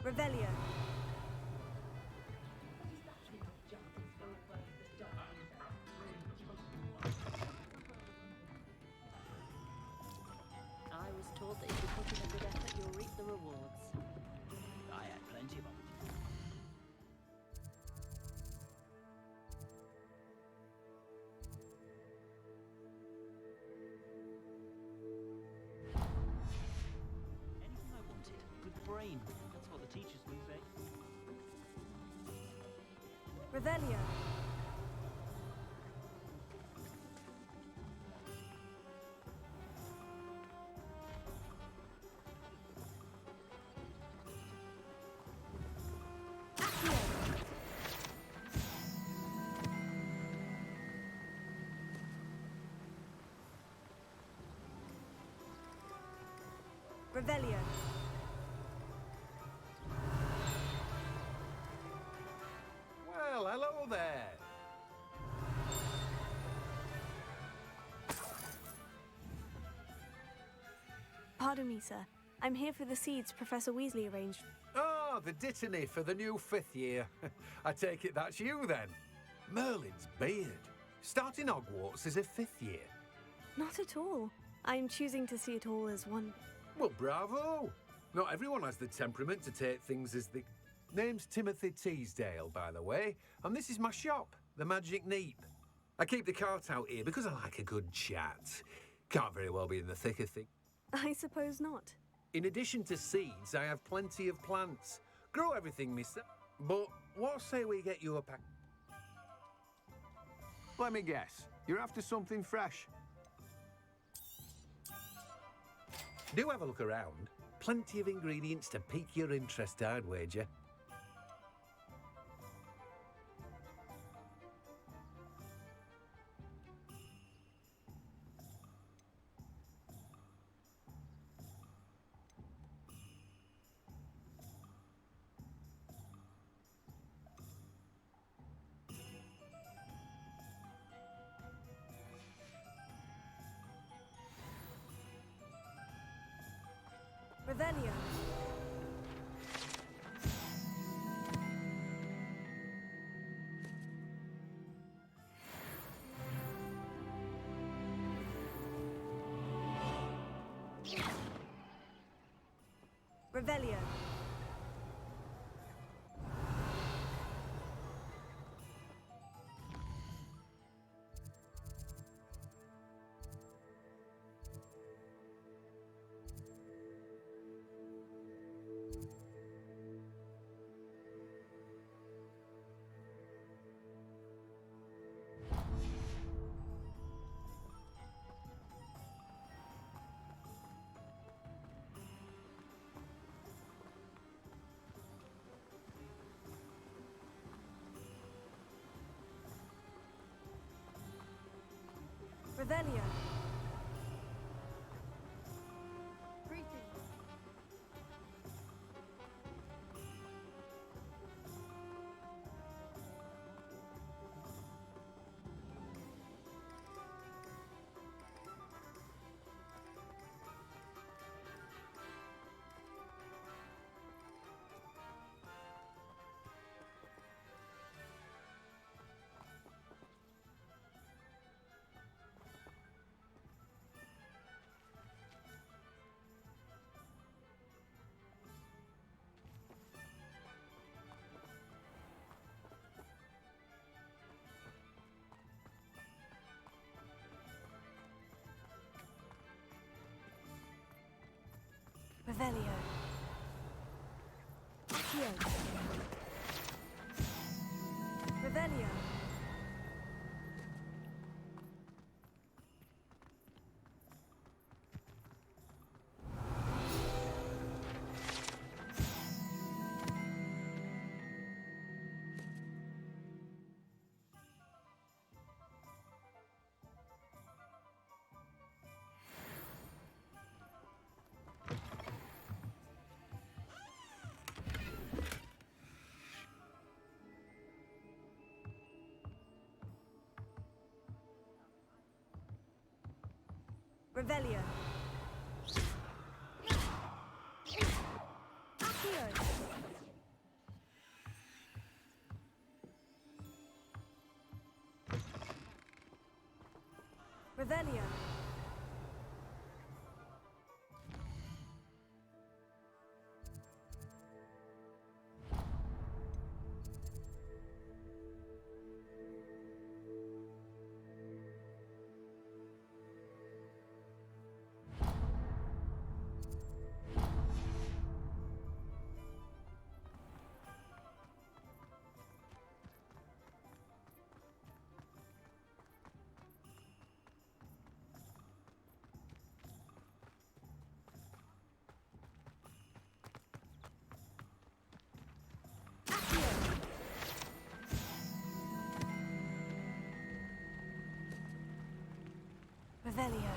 Revelio. I was taught that if you put in a good effort, you'll reap the rewards. I had plenty of opportunity. Anything I wanted. Good brain. That's what the teachers would say. Revelio. Revelio. Well, hello there. Pardon me, sir. I'm here for the seeds Professor Weasley arranged. Oh, the dittany for the new 5th year. I take it that's you then. Merlin's beard. Starting Hogwarts as a 5th year. Not at all. I'm choosing to see it all as one. Well, bravo. Not everyone has the temperament to take things as the... Name's Timothy Teasdale, by the way, and this is my shop, the Magic Neep. I keep the cart out here because I like a good chat. Can't very well be in the thick of things. I suppose not. In addition to seeds, I have plenty of plants. Grow everything, mister. But what say we get you a pack? Let me guess. You're after something fresh. Do have a look around. Plenty of ingredients to pique your interest, I'd wager. Revelio. Revelio. Revelio. Greetings. Revelio. Accio. Revelio. Revelio. Accio. Revelio. Revelio.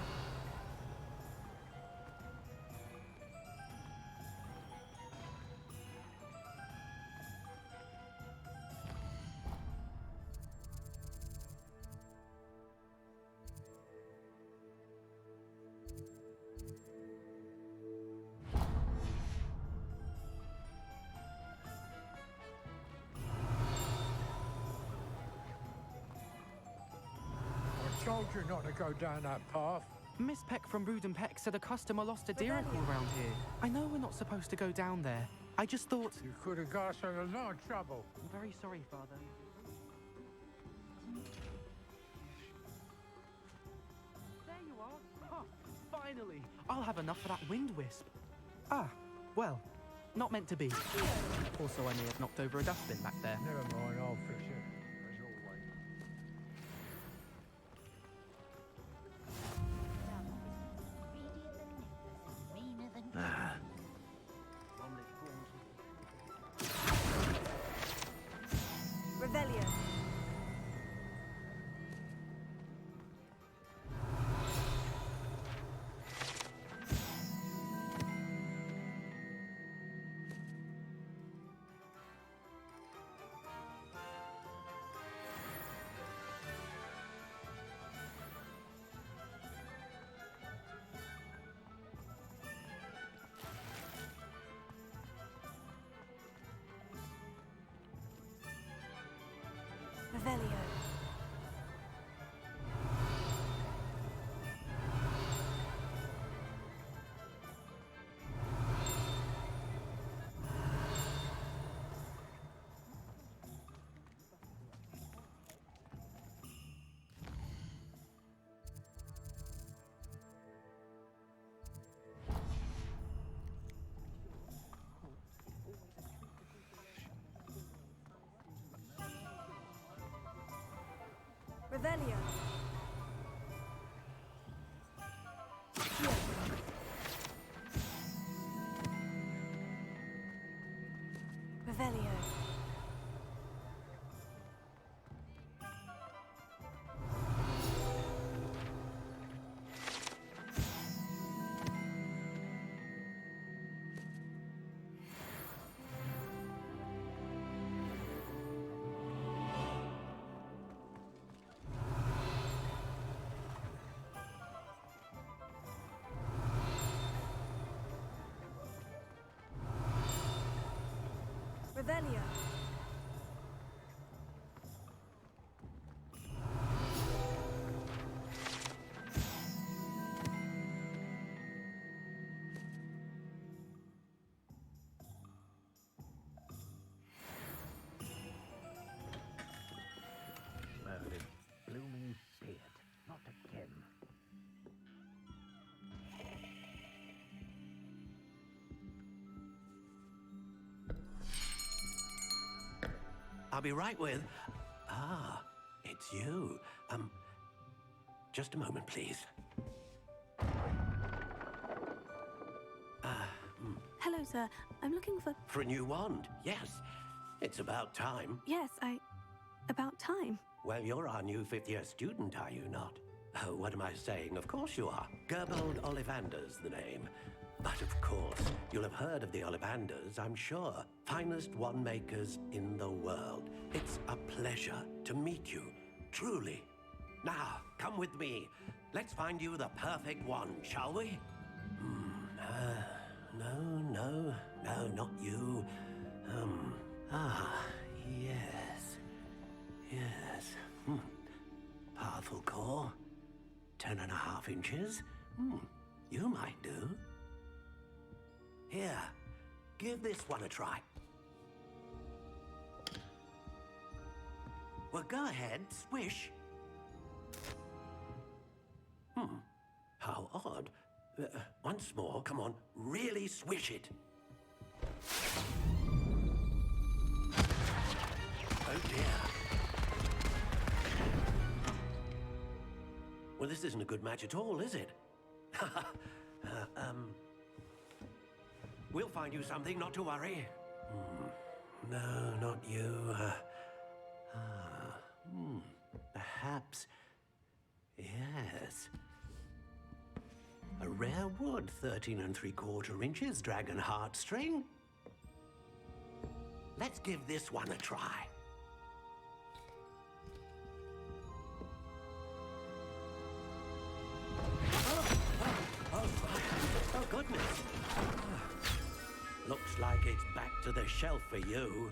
I told you not to go down that path. Miss Peck from Brood and Peck said a customer lost a deer ankle around here. I know we're not supposed to go down there. I just thought... You could have got us in a lot of trouble. I'm very sorry, Father. There you are. Huh, finally. I'll have enough for that wind wisp. Ah, well, not meant to be. Also, I may have knocked over a dustbin back there. Never mind, I'll fix it. As always. Revelio. Revelio. Revelio. Revelio. Revelio. Merlin, blooming beard, not again. I'll be right with... Ah, it's you. Just a moment, please. Hello, sir. I'm looking for... For a new wand, yes. It's about time. Yes, about time. Well, you're our new fifth-year student, are you not? Oh, what am I saying? Of course you are. Gerbold Ollivander's the name. But of course, you'll have heard of the Ollivanders, I'm sure. Finest wand makers in the world. It's a pleasure to meet you, truly. Now, come with me. Let's find you the perfect wand, shall we? No, not you. Yes. Powerful core. 10.5 inches. You might do. Here, give this one a try. Well, go ahead, swish. How odd. Once more, come on, really swish it. Oh dear. Well, this isn't a good match at all, is it? We'll find you something, not to worry. No, not you. Perhaps. Yes. A rare wood, 13 3/4 inches, dragon heartstring. Let's give this one a try. Oh, goodness. Looks like it's back to the shelf for you.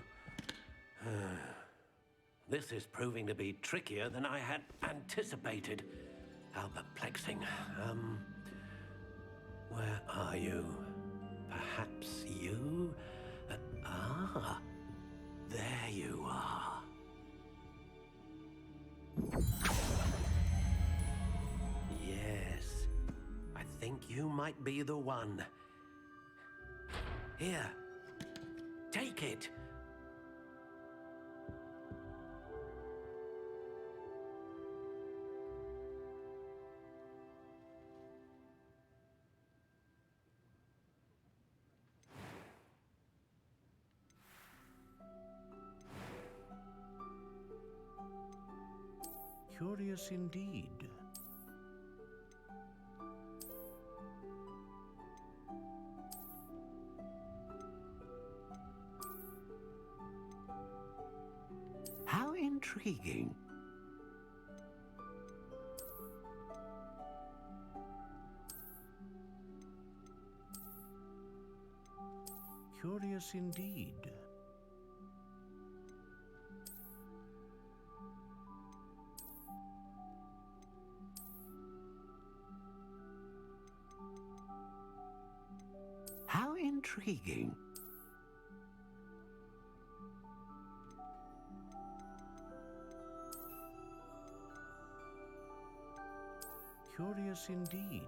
This is proving to be trickier than I had anticipated. How perplexing. Where are you? Perhaps you? There you are. Yes, I think you might be the one. Here, take it. Curious indeed. How intriguing. Curious indeed. How intriguing. Curious indeed.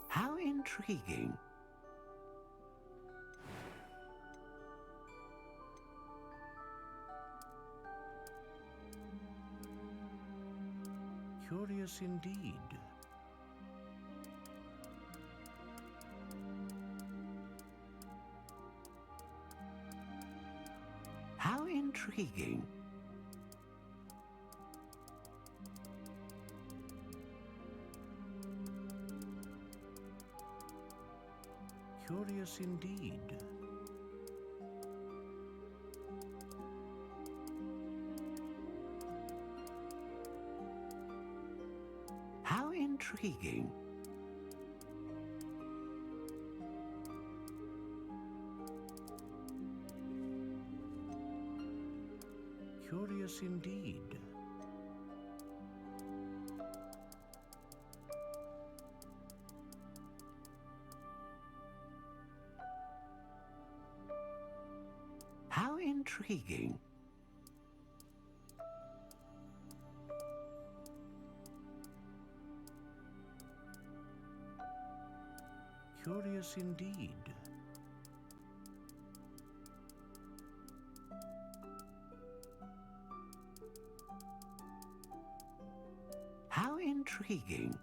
How intriguing. Curious indeed. How intriguing. Curious indeed. How intriguing. Curious indeed. How intriguing. Curious indeed. How intriguing.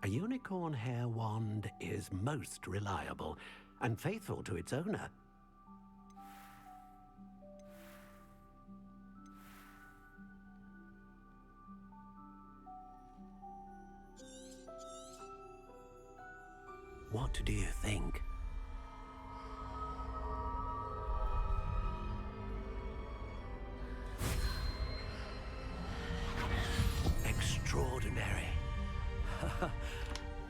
A unicorn hair wand is most reliable and faithful to its owner. What do you think? Extraordinary.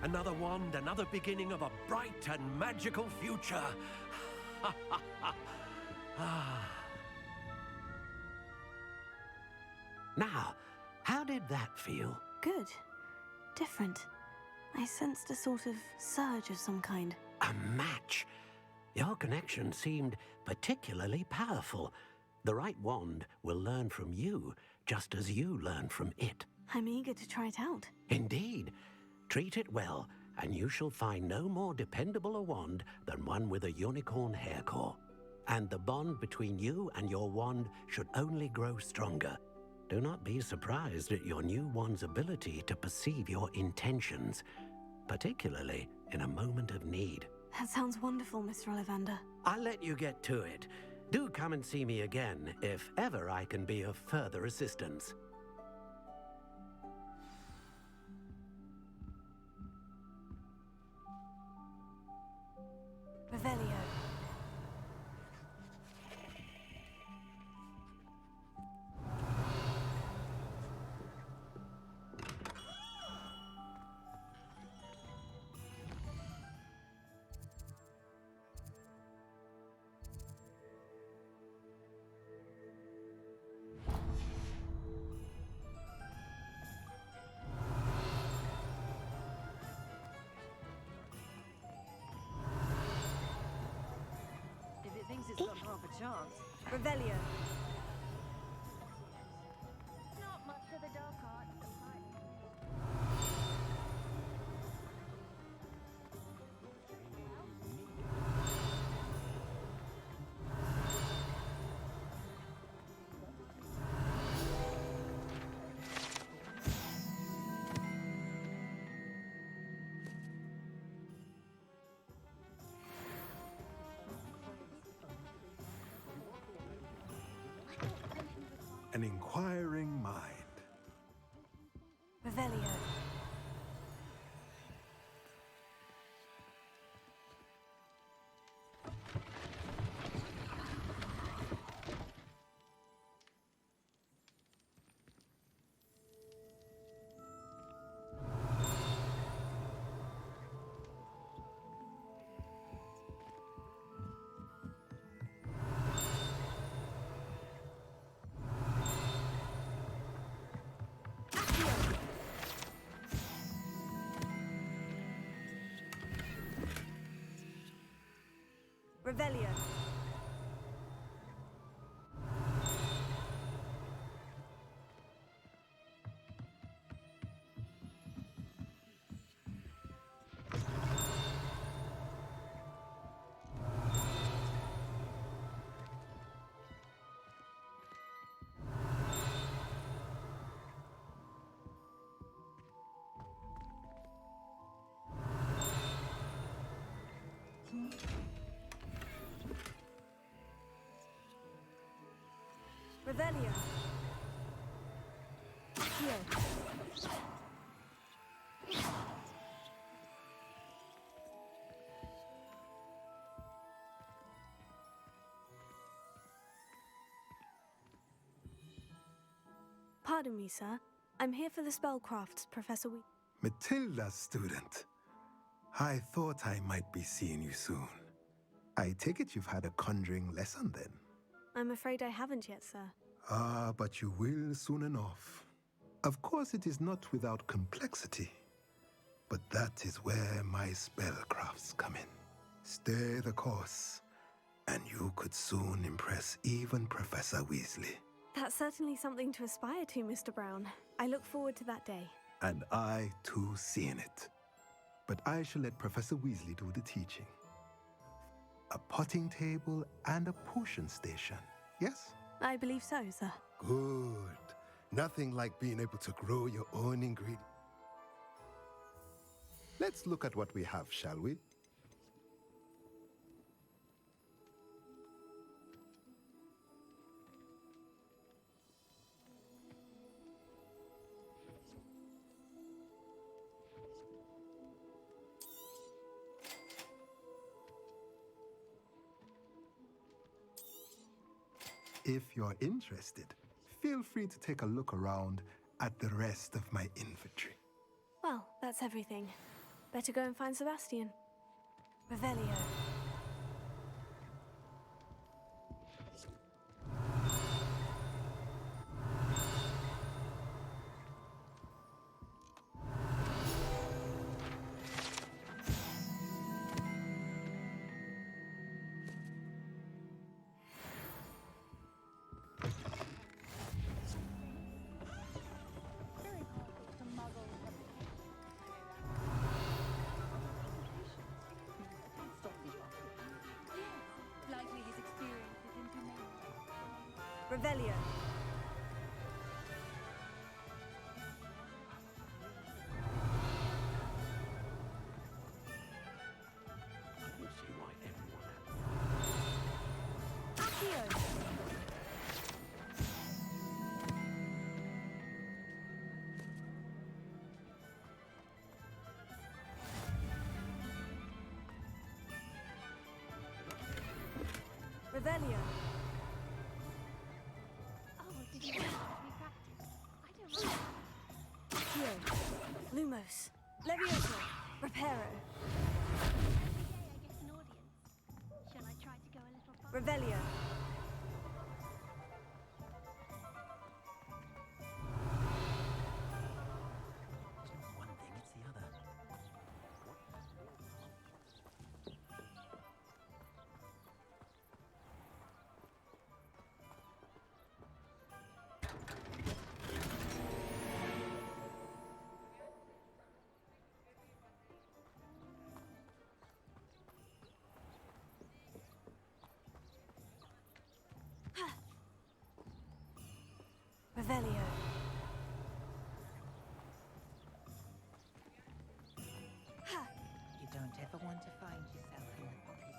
Another wand, another beginning of a bright and magical future. Now, how did that feel? Good. Different. I sensed a sort of surge of some kind. A match? Your connection seemed particularly powerful. The right wand will learn from you, just as you learn from it. I'm eager to try it out. Indeed. Treat it well, and you shall find no more dependable a wand than one with a unicorn hair core. And the bond between you and your wand should only grow stronger. Do not be surprised at your new wand's ability to perceive your intentions, particularly in a moment of need. That sounds wonderful, Mr. Ollivander. I'll let you get to it. Do come and see me again if ever I can be of further assistance. Revelio. Thinks it's got half a chance. Revelio. Not much of the dark arts. An inquiring mind. Revelio. Revelio. Revelio. Pardon me, sir. I'm here for the spellcrafts, Professor Matilda, student. I thought I might be seeing you soon. I take it you've had a conjuring lesson then? I'm afraid I haven't yet, sir. Ah, but you will soon enough. Of course, it is not without complexity. But that is where my spellcrafts come in. Stay the course, and you could soon impress even Professor Weasley. That's certainly something to aspire to, Mr. Brown. I look forward to that day. And I, too, seeing it. But I shall let Professor Weasley do the teaching. A potting table and a potion station, yes? I believe so, sir. Good. Nothing like being able to grow your own ingredients. Let's look at what we have, shall we? If you're interested, feel free to take a look around at the rest of my inventory. Well, that's everything. Better go and find Sebastian. Revelio. Likely his experiences into men. Revelio. Accio. Revelio. Oh, did you watch me practice? I don't know. Accio. Lumos. Levioso. Reparo. Every day I get an audience. Shall I try to go a little far? Revelio. One thing, it's the other. Revelio. You don't ever want to find yourself in the pocket.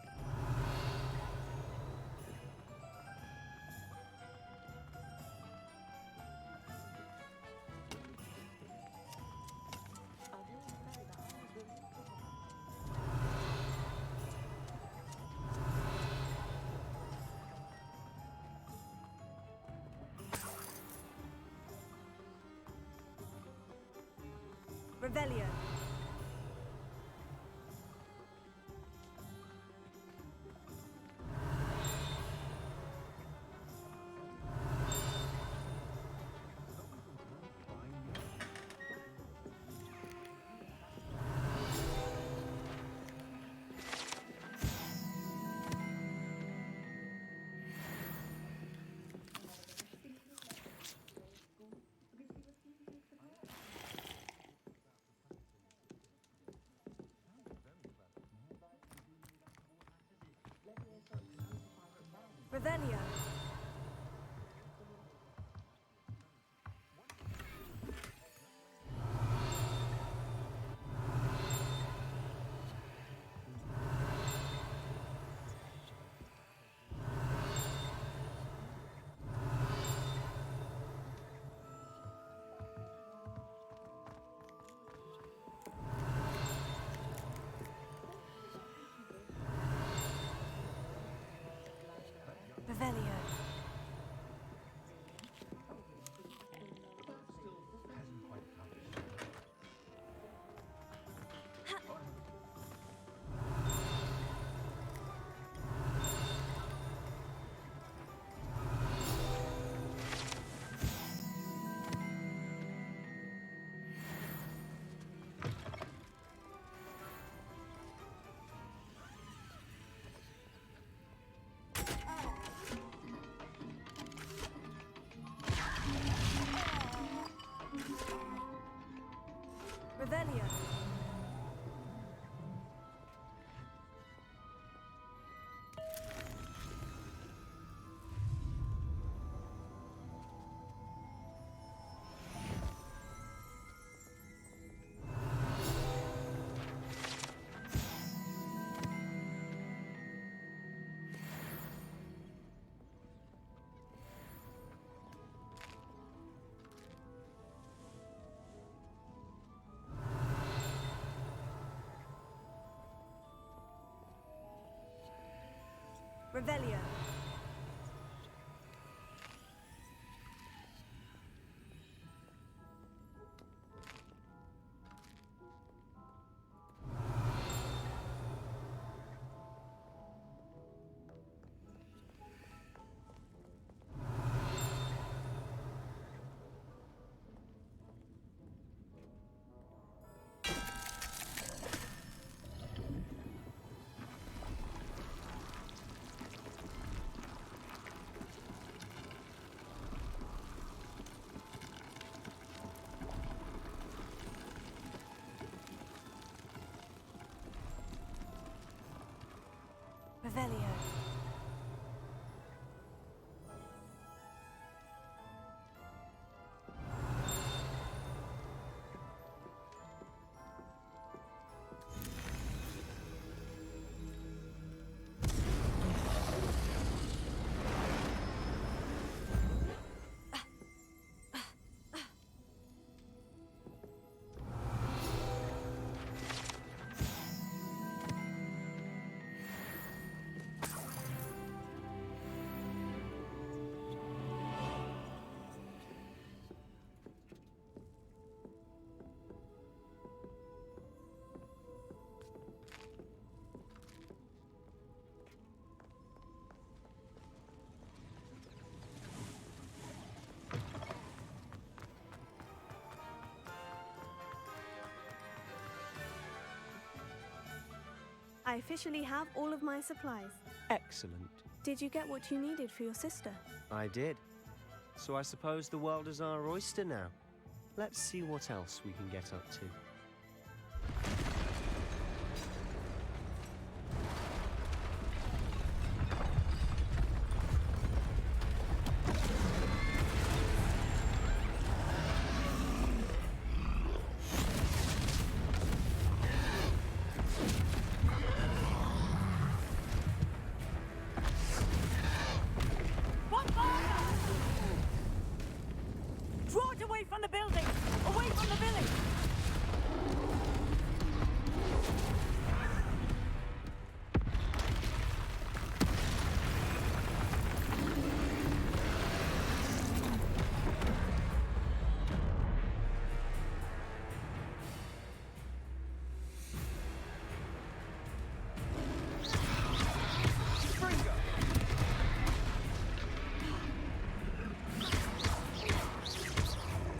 Revelio. Revelio. Revelio. Revelio. Revelio. Revelio. I officially have all of my supplies. Excellent. Did you get what you needed for your sister? I did. So I suppose the world is our oyster now. Let's see what else we can get up to. Draw it away from the building! Away from the village!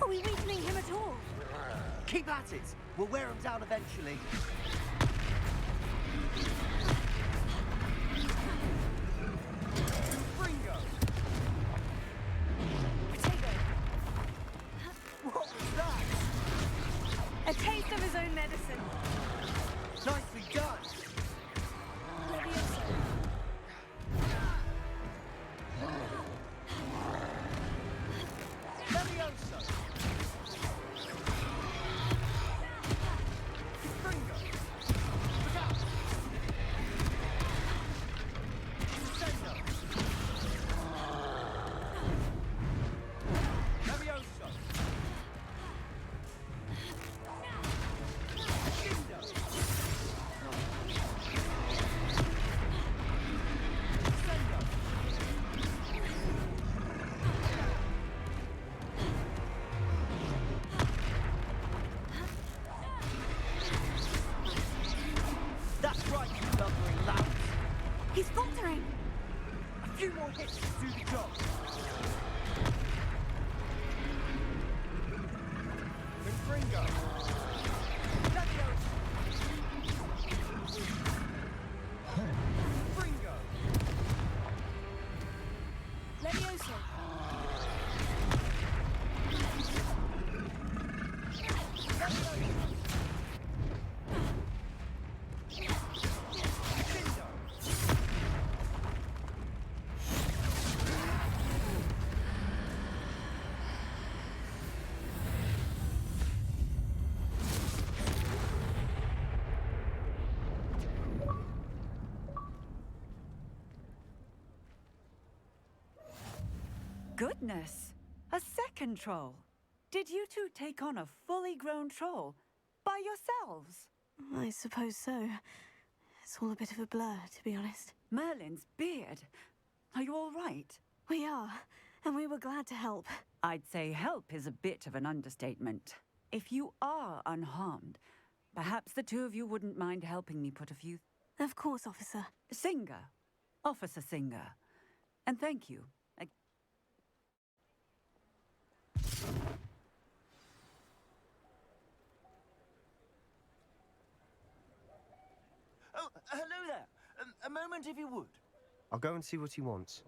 Are we weakening him at all? Keep at it! We'll wear him down eventually. Fringo! Potato! What was that? A taste of his own medicine. Nicely done! Levioso. Levioso! Fringo! Look out! Sendo! Levioso! Shindo! Sendo! That's right, you lumbering lamb. He's faltering. A few more hits to do the job. Fringo. Levioso. Fringo. Levioso. Goodness! A second troll! Did you two take on a fully grown troll? By yourselves? I suppose so. It's all a bit of a blur, to be honest. Merlin's beard. Are you all right? We are, and we were glad to help. I'd say help is a bit of an understatement. If you are unharmed, perhaps the two of you wouldn't mind helping me put a few... Of course, officer. Singer. Officer Singer. And thank you. Oh, hello there. A moment if you would. I'll go and see what he wants.